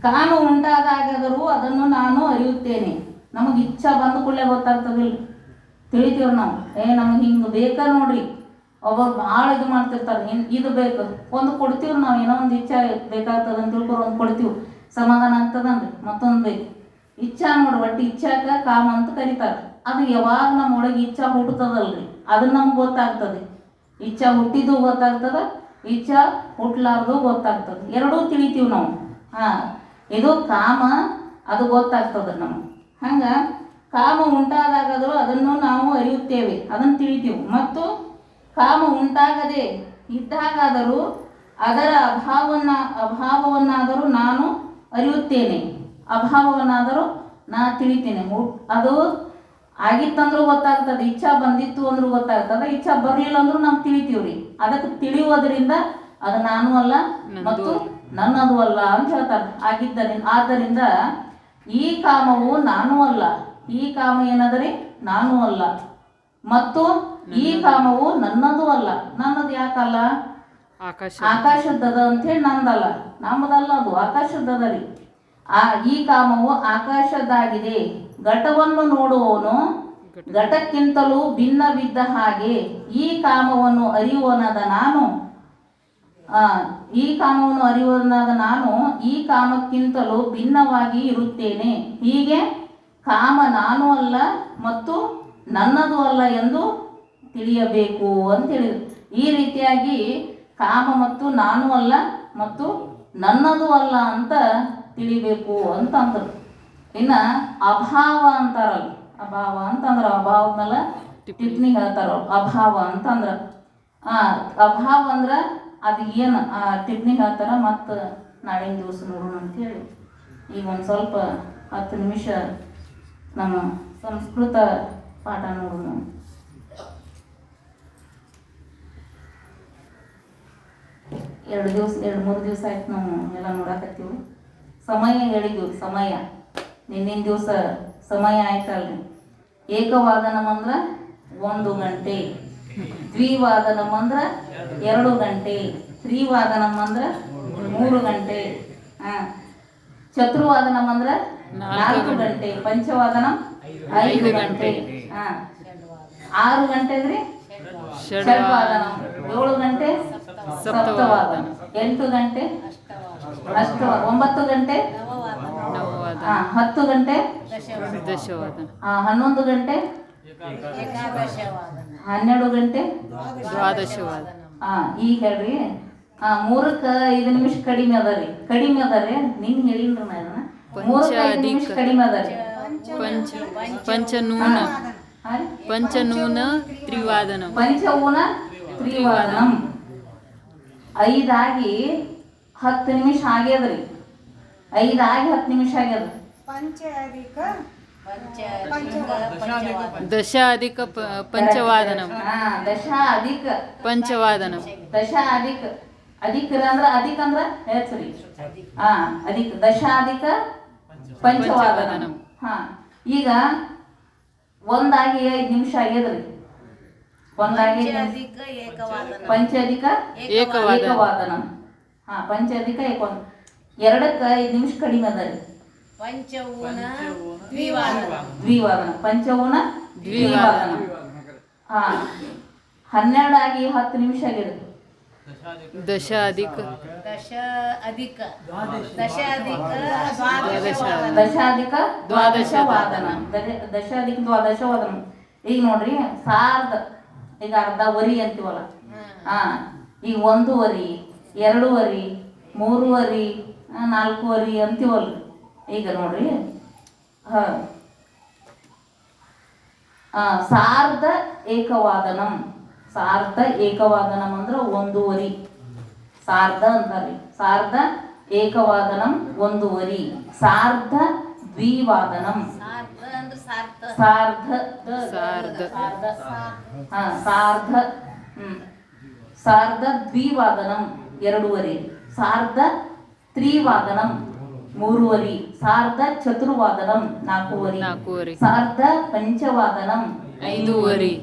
ಕಾಮ ಉಂಟಾದಾಗಾದರೂ ಅದನ್ನು ನಾನು ಅರಿಯುತ್ತೇನೆ. ನಮಗೆ ಇಚ್ಛಾ ಬಂದ ಕೂಡಲೇ ಗೊತ್ತಾಗ್ತದಿಲ್ಲ, ತಿಳಿತೀವ್ರಿ ನಾವು. ನಮಗೆ ಹಿಂಗೆ ಬೇಕಾ ನೋಡ್ರಿ, ಒಬ್ಬರು ಭಾಳ ಇದು ಮಾಡ್ತಿರ್ತಾರೆ, ಇದು ಬೇಕು ಒಂದು ಕೊಡ್ತೀವ್ರಿ ನಾವು. ಏನೋ ಒಂದು ಇಚ್ಛಾ ಬೇಕಾಗ್ತದೆ ಅಂತ ತಿಳ್ಕೊರು ಒಂದು ಕೊಡ್ತೀವಿ, ಸಮಾಧಾನ ಆಗ್ತದನ್ರಿ. ಮತ್ತೊಂದು ಬೇಕು ಇಚ್ಛಾ ನೋಡ್ರಿ, ಒಟ್ಟು ಇಚ್ಛಾಕ ಕಾಮ ಅಂತ ಕರೀತಾರೆ. ಅದು ಯಾವಾಗ ನಮ್ಮ ಒಳಗೆ ಇಚ್ಛಾ ಹುಟ್ಟುತ್ತದಲ್ರಿ, ಅದನ್ನ ನಮ್ಗೆ ಗೊತ್ತಾಗ್ತದೆ. ಇಚ್ಛಾ ಹುಟ್ಟಿದ್ದು ಗೊತ್ತಾಗ್ತದ, ಇಚ್ಛಾ ಹುಟ್ಲಾರ್ದು ಗೊತ್ತಾಗ್ತದೆ, ಎರಡೂ ತಿಳಿತೀವಿ ನಾವು. ಇದು ಕಾಮ ಅದು ಗೊತ್ತಾಗ್ತದೆ ನಮಗೆ. ಹಂಗೆ ಕಾಮ ಉಂಟಾದಾಗಾದರೂ ಅದನ್ನು ನಾವು ಅರಿಯುತ್ತೇವೆ, ಅದನ್ನು ತಿಳಿತೀವಿ. ಮತ್ತು ಕಾಮ ಉಂಟಾಗದೆ ಇದ್ದಾಗಾದರೂ ಅದರ ಅಭಾವವನ್ನಾದರೂ ನಾನು ಅರಿಯುತ್ತೇನೆ, ಅಭಾವವನ್ನಾದರೂ ನಾ ತಿಳಿತೇನೆ. ಅದು ಆಗಿತ್ತಂದ್ರೂ ಗೊತ್ತಾಗ್ತದೆ, ಇಚ್ಛಾ ಬಂದಿತ್ತು ಅಂದ್ರೂ ಗೊತ್ತಾಗ್ತದೆ, ಇಚ್ಛಾ ಬರಲಿಲ್ಲ ಅಂದ್ರೂ ನಾವು ತಿಳಿತೀವ್ರಿ. ಅದಕ್ಕೆ ತಿಳಿಯೋದ್ರಿಂದ ಅದು ನಾನು ಅಲ್ಲ ಮತ್ತು ನನ್ನದು ಅಲ್ಲ ಅಂತ ಹೇಳ್ತಾರೆ. ಆದ್ದರಿಂದ ಈ ಕಾಮವು ನಾನು ಅಲ್ಲ, ಈ ಕಾಮ ಏನದರಿ ನಾನು ಅಲ್ಲ ಮತ್ತು ಈ ಕಾಮವು ನನ್ನದು ಅಲ್ಲ. ನನ್ನದು ಯಾಕಲ್ಲ, ಆಕಾಶದ್ದದ ಅಂಥೇಳಿ ನಂದಲ್ಲ, ನಮ್ಮದಲ್ಲ, ಅದು ಆಕಾಶದ್ದದ ರೀ. ಈ ಕಾಮವು ಆಕಾಶದ್ದಾಗಿದೆ. ಘಟವನ್ನು ನೋಡುವವನು ಘಟಕ್ಕಿಂತಲೂ ಭಿನ್ನವಿದ್ದ ಹಾಗೆ ಈ ಕಾಮವನ್ನು ಅರಿಯುವನಾದ ನಾನು, ಈ ಕಾಮವನ್ನು ಅರಿಯುವನಾದ ನಾನು ಈ ಕಾಮಕ್ಕಿಂತಲೂ ಭಿನ್ನವಾಗಿ ಇರುತ್ತೇನೆ. ಹೀಗೆ ಕಾಮ ನಾನು ಅಲ್ಲ ಮತ್ತು ನನ್ನದು ಅಲ್ಲ ಎಂದು ತಿಳಿಯಬೇಕು ಅಂತ ಹೇಳಿದ್ರು. ಈ ರೀತಿಯಾಗಿ ಕಾಮ ಮತ್ತು ನಾನು ಅಲ್ಲ ಮತ್ತು ನನ್ನದು ಅಲ್ಲ ಅಂತ ತಿಳಿಬೇಕು ಅಂತ ಅಂದರು. ಇನ್ನು ಅಭಾವ ಅಂತಾರಲ್ಲ, ಅಭಾವ ಅಂತಂದ್ರೆ ಅಭಾವದ ಮೇಲೆ ಟಿಪ್ಪಣಿ ಹೇಳ್ತಾರ. ಅಭಾವ ಅಂತಂದ್ರೆ ಅಭಾವ ಅಂದ್ರೆ ಅದು ಏನು ಟಿಪ್ಪಣಿ ಹೇಳ್ತಾರ. ಮತ್ತು ನಾಳಿನ ದಿವಸ ನೋಡೋಣ ಅಂಥೇಳಿ ಈಗ ಒಂದು ಸ್ವಲ್ಪ 10 ನಿಮಿಷ ನಮ್ಮ ಸಂಸ್ಕೃತ ಪಾಠ ನೋಡೋಣ. ಎರಡು 3 ದಿವಸ ಆಯ್ತು ನಾವು ಎಲ್ಲ ನೋಡಾಕತ್ತೀವಿ. ಸಮಯ ಹೇಳಿದ್ವಿ, ಸಮಯ ನಿನ್ನಿನ ದಿವಸ ಸಮಯ ಆಯ್ತಲ್ರಿ. ಏಕವಾದನಂ ಅಂದ್ರೆ 1 ಗಂಟೆ, ದ್ವಿವಾದನಂ ಅಂದ್ರೆ 2 ಗಂಟೆ, ತ್ರಿವಾದನಂ ಅಂದ್ರೆ 3 ಗಂಟೆ, ಚತುರ್ವಾದನಂ ಅಂದ್ರೆ 4 ಗಂಟೆ, ಪಂಚವಾದನಂ 5 ಗಂಟೆ, 6 ಗಂಟೆಗ್ರಿ ಷಡ್ವಾದನಂ, 7 ಗಂಟೆ ಸಪ್ತವಾದನ, 8 ಗಂಟೆ ಅಷ್ಟವಾದನ, 9 ಗಂಟೆ 10 ಗಂಟೆ ದಶವಾದನ, 11 ಗಂಟೆ 12 ಗಂಟೆ ದ್ವಾದಶವಾದನ. ಈಗ ಹೇಳ್ರಿ 3ಕ್ಕೆ 5 ನಿಮಿಷ ಕಡಿಮೆ ಅದರಿ, ನಿನ್ ಹೇಳಿನ್ರಿ ನಾ ಇದನ್ನ. 3ಕ್ಕೆ 5 ನಿಮಿಷ ಕಡಿಮೆ ಅದರಿ. ಪಂಚನೂನ ತ್ರಿವಾದನಂ, ಪಂಚಊನ ತ್ರಿವಾದನಂ. 5 ಆಗಿ 10 ನಿಮಿಷ ಆಗ್ಯದ್ರಿ. 5 ಆಗಿ 10 ನಿಮಿಷ ಆಗ್ಯದ. ದಶ ಅಧಿಕ ಪಂಚವಾದನಂ, ದಶ ಅಧಿಕ ಪಂಚವಾದನಂ, ದಶ ಅಧಿಕ ಅಧಿಕ ಅಂದ್ರೆ ಹೆಚ್ಚರಿ. ಅಧಿಕ ದಶ ಅಧಿಕ ಪಂಚವಾದನಂ. ಈಗ 1 ಆಗಿ 5 ನಿಮಿಷ ಆಗ್ಯದ್ರಿ. 1 ಆಗಿ ಪಂಚಾಧಿಕ ಏಕವಾದನಂ. ಪಂಚಾಧಿಕ ಏಕವಾದನ. 2ಕ್ಕೆ 5 ನಿಮಿಷ ಕಡಿಮೆ ಅದರಿ. ದ್ವಿವಾದನ, ಪಂಚಊನ ದ್ವಿವಾದನ. 12 ಆಗಿ 10 ನಿಮಿಷ ಆಗ್ಯದ. ದಶ ಅಧಿಕ ದ್ವಾದಶವಾದನ. ಈಗ ನೋಡ್ರಿ ಸಾರ್ಧ, ಈಗ ಅರ್ಧ ವರಿ ಅಂತೀವಲ್ಲ, ಈಗ 1 ವರಿ, 2 ವರಿ, 3 ವರಿ, 4 ವರಿ ಅಂತೀವಲ್ರಿ. ಈಗ ನೋಡ್ರಿ ಸಾರ್ಧ ಏಕವಾದನಂ. ಸಾರ್ಧ ಏಕವಾದನಂ ಅಂದ್ರೆ 1 ವರಿ. ಸಾರ್ಧ ಅಂತಾರ್ರಿ. ಸಾರ್ಧ ಏಕವಾದನಂ 1 ವರಿ. ಸಾರ್ಧ ದ್ವಿವಾದನಂ. ಸಾರ್ಧ ದ್ವಿವಾದನಂ 2 ವರಿ. ಸಾರ್ಧ ತ್ರಿವಾದನಂ 3 ವರಿ. ಸಾರ್ಧ ಚತುರ್ವಾದನಂ 4 ವರಿ. ಸಾರ್ಧ ಪಂಚವಾದನಂ 5 ವರಿ.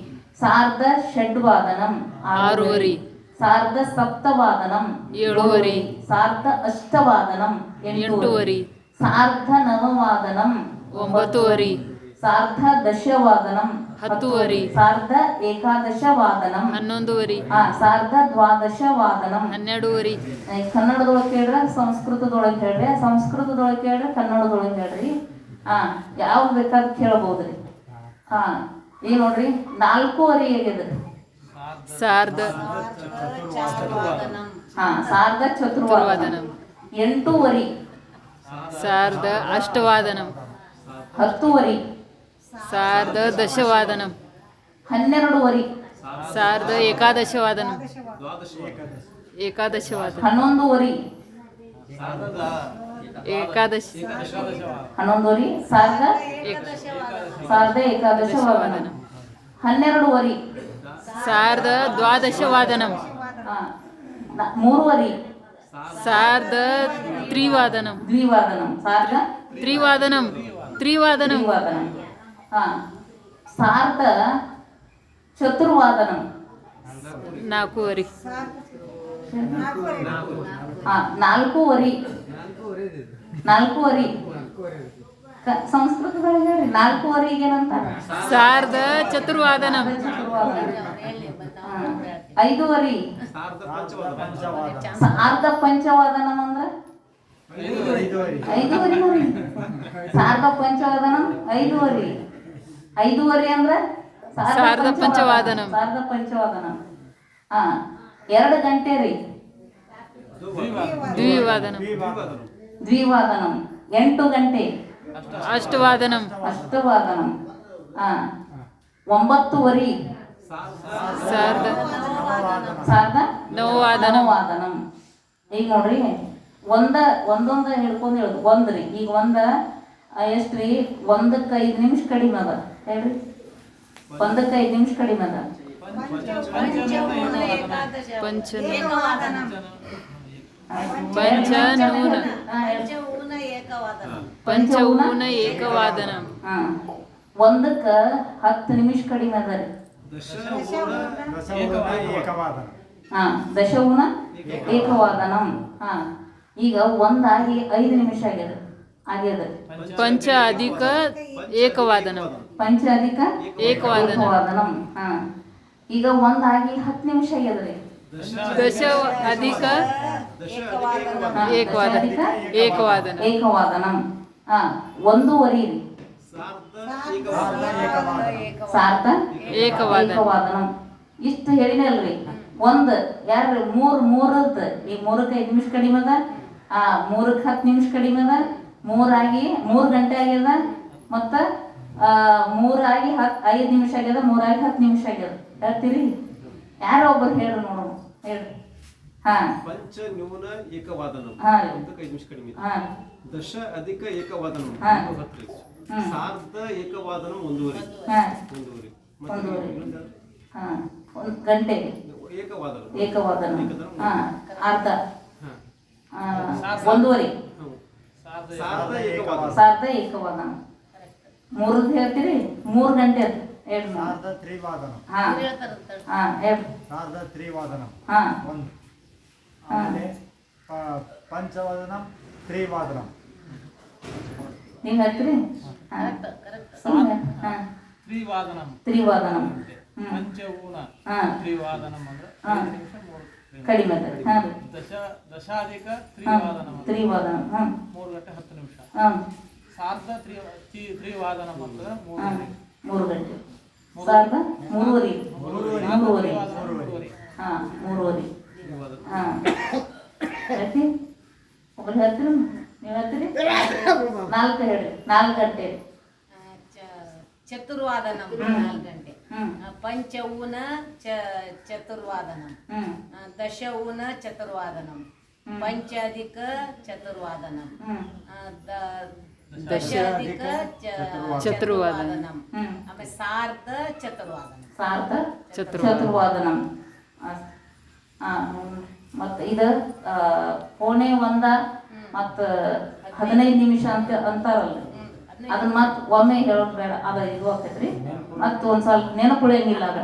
ಸಾರ್ಧ ಷಡ್ವಾದನಂ 6 ವರಿ. ಸಾರ್ಧ ಸಪ್ತವಾದನಂ 7 ವರಿ. ಸಾರ್ಧ ಅಷ್ಟವಾದನಂ 8 ವರಿ. ಸಾರ್ಧ ನವವಾದನಂ 9 ವರಿ. ಸಾರ್ಧ ದಶವಾದನಂ 10 ವರಿ. ಸಾರ್ಧ ಏಕಾದಶವಾದನಂ 11 ವರಿ. ಸಾರ್ಧ ದ್ವಾದಶವಾದನಂ 12 ವರಿ. ಕನ್ನಡದೊಳಗೆ ಕೇಳ್ರೆ, ಸಂಸ್ಕೃತದೊಳಗೆ ಹೇಳ್ರಿ, ಸಂಸ್ಕೃತದೊಳಗೆ ಕೇಳ್ರೆ, ಕನ್ನಡದೊಳಗೆ ಹೇಳ್ರಿ. ಯಾವ್ದು ಬೇಕಾದ್ ಕೇಳ್ಬೋದ್ರಿ. ಈಗ ನೋಡ್ರಿ 4 ವರಿ ಹೇಗಿದೆ. ಸಾರ್ಧ ಚತುರ್ವಾದನಂ 8 ವರಿ. ಸಾರ್ಧ ಅಷ್ಟವಾದನಂ 10 ವರಿ. ಸಾರ್ಧ ದಶವಾದನಂ 12 ವರಿ. ಸಾರ್ಧ ಏಕಾದಶವಾದನಂ 11 ವರಿ. ಏಕಾದಶಿ 11 ವರಿ. ಸಾರ್ಧ ಏಕಾದಶವಾದನಂ 12 ವರಿ. ಸಾರ್ಧ ದ್ವಾದಶವಾದನಂ 3 ವರಿ. ಸಾರ್ಧ ತ್ರಿವಾದನಂ. ಸಾರ್ಧ ತ್ರಿವಾದನಂ. ಸಾರ್ಧ ಚತುರ್ವಾದನಂ 4 ವರಿ. 4 ವರಿ. 4 ವರಿ. ಸಂಸ್ಕೃತದೊಳಗೆ 4 ವರಿಗೆ ಏನಂತ? ಸಾರ್ಧ ಚತುರ್ವಾದನಂ 5 ವರಿ. ಸಾರ್ಧ ಪಂಚವಾದನಂ ಅಂದ್ರೆ 5 ವರಿ ನೋಡಿ. ಸಾರ್ಧ ಪಂಚವಾದನಂ 5 ವರಿ. 5 ವರಿ ಅಂದ್ರೆ ಸಾರ್ಧ ಪಂಚವಾದನಂ. 2 ಗಂಟೆ ರೀ. ದ್ವಿವಾದನಂ 8 ಗಂಟೆ. ಅಷ್ಟವಾದನಂ 9 ವರಿ. ಸಾರ್ಧ ನವವಾದನಂ. ಈಗ ನೋಡ್ರಿ ಒಂದೊಂದು ಹಿಡ್ಕೊಂಡು ಹೇಳುದು. 1 ರೀ. ಈಗ 1 ಎಷ್ಟ್ರಿ? 1ಕ್ಕೆ 5 ನಿಮಿಷ ಕಡಿಮೆ ಅದ ಹೇಳ್ರಿ. 1ಕ್ಕೆ 5 ನಿಮಿಷ ಕಡಿಮೆ ಅದ. ಪಂಚೌನ ಏಕವಾದನಂ 1ಕ್ಕೆ 10 ನಿಮಿಷ ಕಡಿಮೆ ಅದ ರೀ. ದಶೌನ ಏಕವಾದನಂ. ಈಗ 1 ಆಗಿ 5 ನಿಮಿಷ ಆಗ್ಯದ. ಪಂಚ ಅಧಿಕ ಏಕವಾದನಂ. ಈಗ 1 ಆಗಿ 10 ನಿಮಿಷ ಆಗ್ಯದ್ರಿ. ದಶ ಅಧಿಕ ಏಕವಾದನಂ 1 ವರಿ ರೀ. ಸಾರ್ಧ ಏಕವಾದನಂ. ಇಷ್ಟು ಹೇಳಿನಲ್ರಿ. 1 ಯಾರು 3 ಈಗ 3ಕ್ಕೆ 5 ನಿಮಿಷ ಕಡಿಮೆ ಅದ. 3ಕ್ಕೆ 10 ನಿಮಿಷ ಕಡಿಮೆ ಅದ. 3 ಗಂಟೆ ಆಗ್ಯದ. ಮತ್ತ 3 ಆಗಿ 5 ನಿಮಿಷ ಆಗ್ಯದ. 3 ಆಗಿ 10 ನಿಮಿಷ ಆಗ್ಯದ. ಹೇಳ್ತೀರಿ? ಯಾರೋ ಒಬ್ಬರು ಹೇಳ್ರಿ ನೋಡೋಣ. ಹೇಳ್ರಿ. ಪಂಚ ನ್ಯೂನ ಏಕವಾದನಂ 5 ನಿಮಿಷ ಕಡಿಮೆ. ದಶ ಅಧಿಕ ಏಕವಾದನಂ 10. ಸಾರ್ಧ ಏಕವಾದನಂ 1 ವರಿ. 1 ಗಂಟೆ ಏಕವಾದನಂ ಅರ್ಧ 1 ವರಿ. ಸಾರ್ಧ ಏಕವಾದನಂ 3 ಹೇಳ್ತೀರಿ? 3 ಗಂಟೆ ಅದು. ಸಾರ್ಧ ತ್ರಿವಾದನಂ. ಸಾರ್ಧ ತ್ರಿವಾದನಂ 1. ಆಮೇಲೆ ಪಂಚವಾದನಂ ತ್ರಿವಾದನಂ. ನೀವು ಹೇಳ್ತೀರಿ? ತ್ರಿವಾದನಂ ಪಂಚೌನ ತ್ರಿವಾದನಂ ಅಂದ್ರೆ ಕಡಿಮೆ ಅದ. ದಶಾಧಿಕ ತ್ರಿವಾದನಂ 3 ಗಂಟೆ 10 ನಿಮಿಷ. ಸಾರ್ಧ ತ್ರಿವಾದನಂ ಅಂದ್ರೆ 3 ಗಂಟೆ. ಸಾವಿರದ ಮೂರುವರೆ ಮೂರುವರೆ ಮೂರುವರೆ. ಹಾ ಮೂರುವರೆ ಹಾ ಹೇಳ್ತಿ ಒಬ್ಬರು ಹೇಳ್ತೀರಿ ನೀವು ಹೇಳ್ತೀರಿ 4 ಹೇಳಿ 4 ಗಂಟೆ ಚತುರ್ವಾದನಂ 4 ಗಂಟೆ ಹ್ಮ್ ಪಂಚೌನ ಚತುರ್ವಾದನಂ ಹ್ಮ್ ದಶೌನ ಚತುರ್ವಾದನಂ ಪಂಚಾಧಿಕ ಚತುರ್ವಾದನಂ ಹ್ಮ್ ದಶಾಧಿಕ ಚತುರ್ವಾದನಂ ಹ್ಮ್ ಆಮೇಲೆ ಸಾರ್ಧ ಚತುರ್ವಾದನಂ ಸಾರ್ಧ ಚತುರ್ವಾದನಂ ಮತ್ತು ಇದು ಪೌಣೆ 1 ಮತ್ತು 15 ನಿಮಿಷ ಅಂತ ಅಂತಾರಲ್ಲ ಅದನ್ನ ಮತ್ತೆ ಒಮ್ಮೆ ಹೇಳೋದು ಬೇಡ ಅದ ಇದು ಆಕೈತ್ರಿ ಮತ್ತು ಒಂದು ಸ್ವಲ್ಪ ನೆನಪುಳಿಯಂಗಿಲ್ಲ ಅದ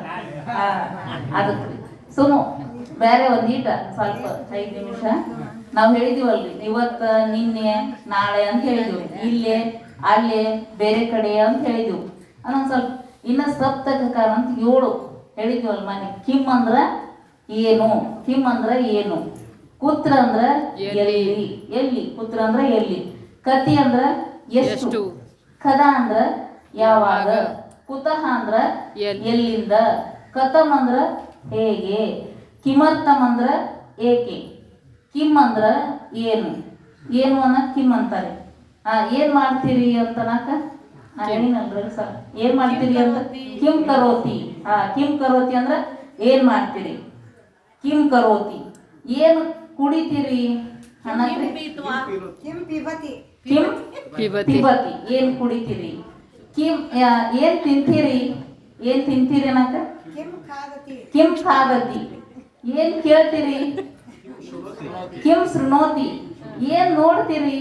ಅದಕ್ಕೆ ಸುಮ್ಮ ಬೇರೆ ಒಂದೀಟ ಸ್ವಲ್ಪ 5 ನಿಮಿಷ ನಾವು ಹೇಳಿದೀವಲ್ರಿ ಇವತ್ತು ನಿನ್ನೆ ನಾಳೆ ಅಂತ ಹೇಳಿದ್ವಿ ಇಲ್ಲೇ ಅಲ್ಲೇ ಬೇರೆ ಕಡೆ ಅಂತ ಹೇಳಿದ್ವಿ ಅದೊಂದು ಸ್ವಲ್ಪ ಇನ್ನು ಸಪ್ತಕಕಾರ ಅಂತ 7 ಹೇಳಿದ್ವಲ್ಲ ಮನೆ ಕಿಮ್ ಅಂದ್ರ ಏನು ಕಿಮ್ ಅಂದ್ರ ಏನು ಕುತ್ರ ಅಂದ್ರ ಎಲ್ಲಿ ಎಲ್ಲಿ ಕುತ್ರ ಅಂದ್ರ ಎಲ್ಲಿ ಕತಿ ಅಂದ್ರ ಎಷ್ಟು ಕದ ಅಂದ್ರ ಯಾವಾಗ ಕುತಃ ಅಂದ್ರ ಎಲ್ಲಿಂದ ಕಥಂ ಅಂದ್ರ ಹೇಗೆ ಕಿಮರ್ಥಂ ಅಂದ್ರ ಏಕೆ ಕಿಮ್ ಅಂದ್ರ ಏನು ಏನು ಅನ್ನ ಕಿಮ್ ಅಂತಾರೆ ಏನ್ ಮಾಡ್ತೀರಿ ಅಂತನಕ ಹೇಳಿನಲ್ರಿ ಸರ್ ಏನ್ ಮಾಡ್ತೀರಿ ಅಂತ ಕಿಮ್ ಕರೋತಿ ಕಿಮ್ ಕರೋತಿ ಅಂದ್ರ ಏನ್ ಮಾಡ್ತೀರಿ ಕಿಮ್ ಕರೋತಿ ಏನು ಕುಡಿತೀರಿ ಅನ್ನಕ್ರಿ ಕಿಮ್ ಪಿಬತಿ ಏನ್ ಕುಡಿತೀರಿ ಕಿಮ್ ಏನ್ ತಿಂತೀರಿ ಅನ್ನಕ ಕಿಮ್ ಖಾದತಿ ಏನ್ ಕೇಳ್ತೀರಿ ಕಿಮ್ ಶೃಣೋತಿ ಏನ್ ನೋಡ್ತೀರಿ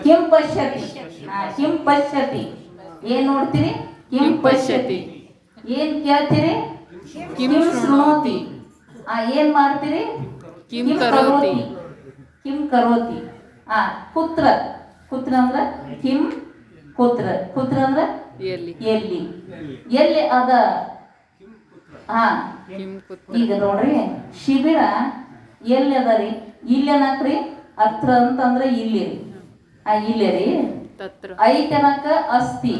ಕಿಂ ಪಶ್ಯತಿ ಕಿಂ ಪಶ್ಯತಿ ಏನ್ ನೋಡ್ತೀರಿ ಕಿಂ ಪಶ್ಯತಿ ಏನ್ ಕೇಳ್ತೀರಿ ಕಿಂ ಶೃಣೋತಿ ಏನ್ ಮಾಡ್ತೀರಿ ಕಿಂ ಕರೋತಿ ಕಿಂ ಕರೋತಿ ಕುತ್ರ ಕುತ್ರ ಅಂದ್ರ ಕಿಂ ಕುತ್ರ ಕುತ್ರ ಅಂದ್ರ ಎಲ್ಲಿ ಎಲ್ಲಿ ಅದ ಈಗ ನೋಡ್ರಿ ಶಿಬಿರ ಎಲ್ಲಿ ಅದ ರೀ ಇಲ್ಲಿ ಅನ್ನಕ್ರಿ ಹತ್ರ ಅಂತಂದ್ರ ಇಲ್ಲಿ ರೀ ಇಲ್ಲೇ ರೀ ಐತನಕ ಅಸ್ತಿ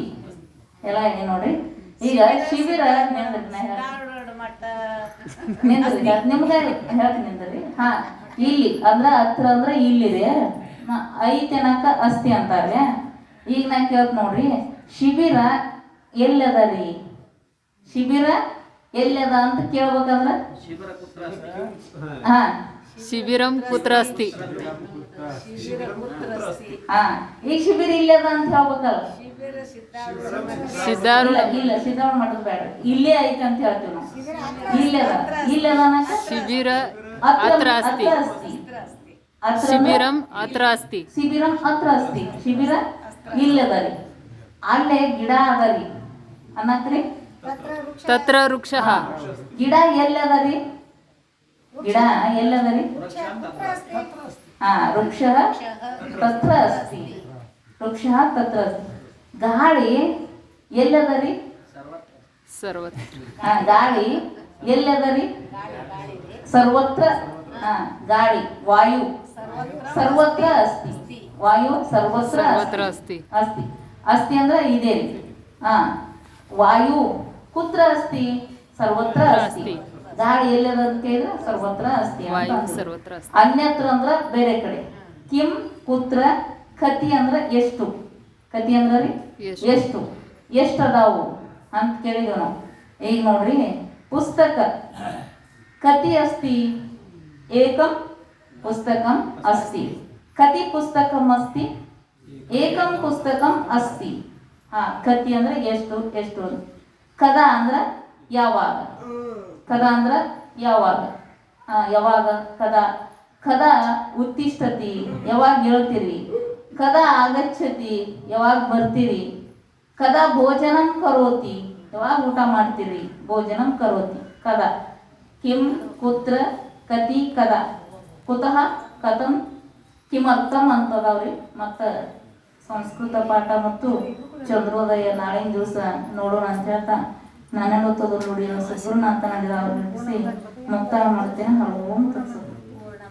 ಎಲ್ಲ ಏನಿ ನೋಡ್ರಿ ಈಗ ಶಿಬಿರ ನಿಮ್ಗ ಹೇಳ್ತೀನಿ ಇಲ್ಲಿ ಅಂದ್ರ ಹತ್ರ ಅಂದ್ರ ಇಲ್ಲಿ ರೀ ಐತನಕ ಅಸ್ತಿ ಅಂತಾರೆ ಈಗ ನಾ ಕೇಳ್ತ ನೋಡ್ರಿ ಶಿಬಿರ ಎಲ್ಲದ ರೀ ಶಿಬಿರ ಎಲ್ಲದ ಅಂತ ಕೇಳ್ಬೇಕಂದ್ರ ಶಿಬಿರಂ ಕುತ್ರ ಅಸ್ತಿ ಈಗ ಶಿಬಿರ ಇಲ್ಲದ ಅಂತ ಹೇಳ್ಬೇಕಲ್ಲ ಇಲ್ಲ ಸಿದ್ಧಾರೂಢ ಮಾಡೋದು ಬೇಡ ಇಲ್ಲೇ ಐತೆ ಅಂತ ಹೇಳ್ತೀವಿ ನಾವು ಇಲ್ಲದ ಶಿಬಿರ ಅತ್ರ ಅಸ್ತಿ ಶಿಬಿರಂ ಅತ್ರ ಅಸ್ತಿ ಶಿಬಿರಂ ಅತ್ರ ಅಸ್ತಿ ಶಿಬಿರ ಇಲ್ಲದ ರೀ ಅಲ್ಲೇ ಗಿಡ ಅದ ರೀ ಅನ್ನತ್ರಿ ತತ್ರ ವೃಕ್ಷಃ ಗಿಡ ಎಲ್ಲದ ರೀ ಗಿಡ ಎಲ್ಲದ ರೀ ವೃಕ್ಷ ತತ್ರ ಅಸ್ತಿ ವೃಕ್ಷ ತತ್ರ ಅಸ್ತಿ ಗಾಳಿ ಎಲ್ಲದ ರೀ ಗಾಳಿ ಎಲ್ಲದ ರೀ ಸರ್ವತ್ರ ಗಾಳಿ ವಾಯು ಸರ್ವತ್ರ ಅಸ್ತಿ ವಾಯು ಸರ್ವತ್ರ ಅಸ್ತಿ ಅಸ್ತಿ ಅಂದ್ರ ಇದೆ ರೀ ವಾಯು ಕುತ್ರ ಅಸ್ತಿ ಸರ್ವತ್ರ ಅಸ್ತಿ ಗಾಳಿ ಎಲ್ಲದ ಅಂತ ಕೇಳಿದ್ರೆ ಸರ್ವತ್ರ ಅಸ್ತಿ ಅನ್ಯತ್ರ ಅಂದ್ರ ಬೇರೆ ಕಡೆ ಕಿಂ ಕುತ್ರ ಕತಿ ಅಂದ್ರ ಎಷ್ಟು ಕತಿ ಅಂದ್ರ ರೀ ಎಷ್ಟು ಅದಾವು ಅಂತ ಕೇಳಿದ್ವಿ ನಾವು ಈಗ ನೋಡ್ರಿ ಪುಸ್ತಕ ಕತಿ ಅಸ್ತಿ ಏಕಂ ಪುಸ್ತಕಂ ಅಸ್ತಿ ಕತಿ ಪುಸ್ತಕಂ ಅಸ್ತಿ ಏಕಂ ಪುಸ್ತಕಂ ಅಸ್ತಿ ಕತಿ ಅಂದ್ರೆ ಎಷ್ಟು ಕದ ಅಂದ್ರ ಯಾವಾಗ ಕದ ಅಂದ್ರ ಯಾವಾಗ ಕದ ಉತ್ತಿಷ್ಠತಿ ಯಾವಾಗ ಹೇಳ್ತೀರಿ ಕದ ಆಗಚ್ಚತಿ ಯಾವಾಗ ಬರ್ತೀರಿ ಕದ ಭೋಜನಂ ಕರೋತಿ ಯಾವಾಗ ಊಟ ಮಾಡ್ತೀರಿ ಭೋಜನಂ ಕರೋತಿ ಕದ ಕಿಂ ಕುತ್ರ ಕತಿ ಕದ ಕುತಃ ಕಥಂ ಕಿಮರ್ಥಂ ಅಂತದವ್ರಿ ಮತ್ತು ಸಂಸ್ಕೃತ ಪಾಠ ಮತ್ತು ಚಂದ್ರೋದಯ ನಾಳಿನ ದಿವಸ ನೋಡೋಣ ಅಂತ ಹೇಳ್ತಾ ನಾನೇನು ನುಡಿಯನ್ನು ಸದ್ಗುರುನಾಥ ನಡೆದ ಅವ್ರು ಮುಕ್ತಾಯ ಮಾಡ್ತೇನೆ. ಹಲವು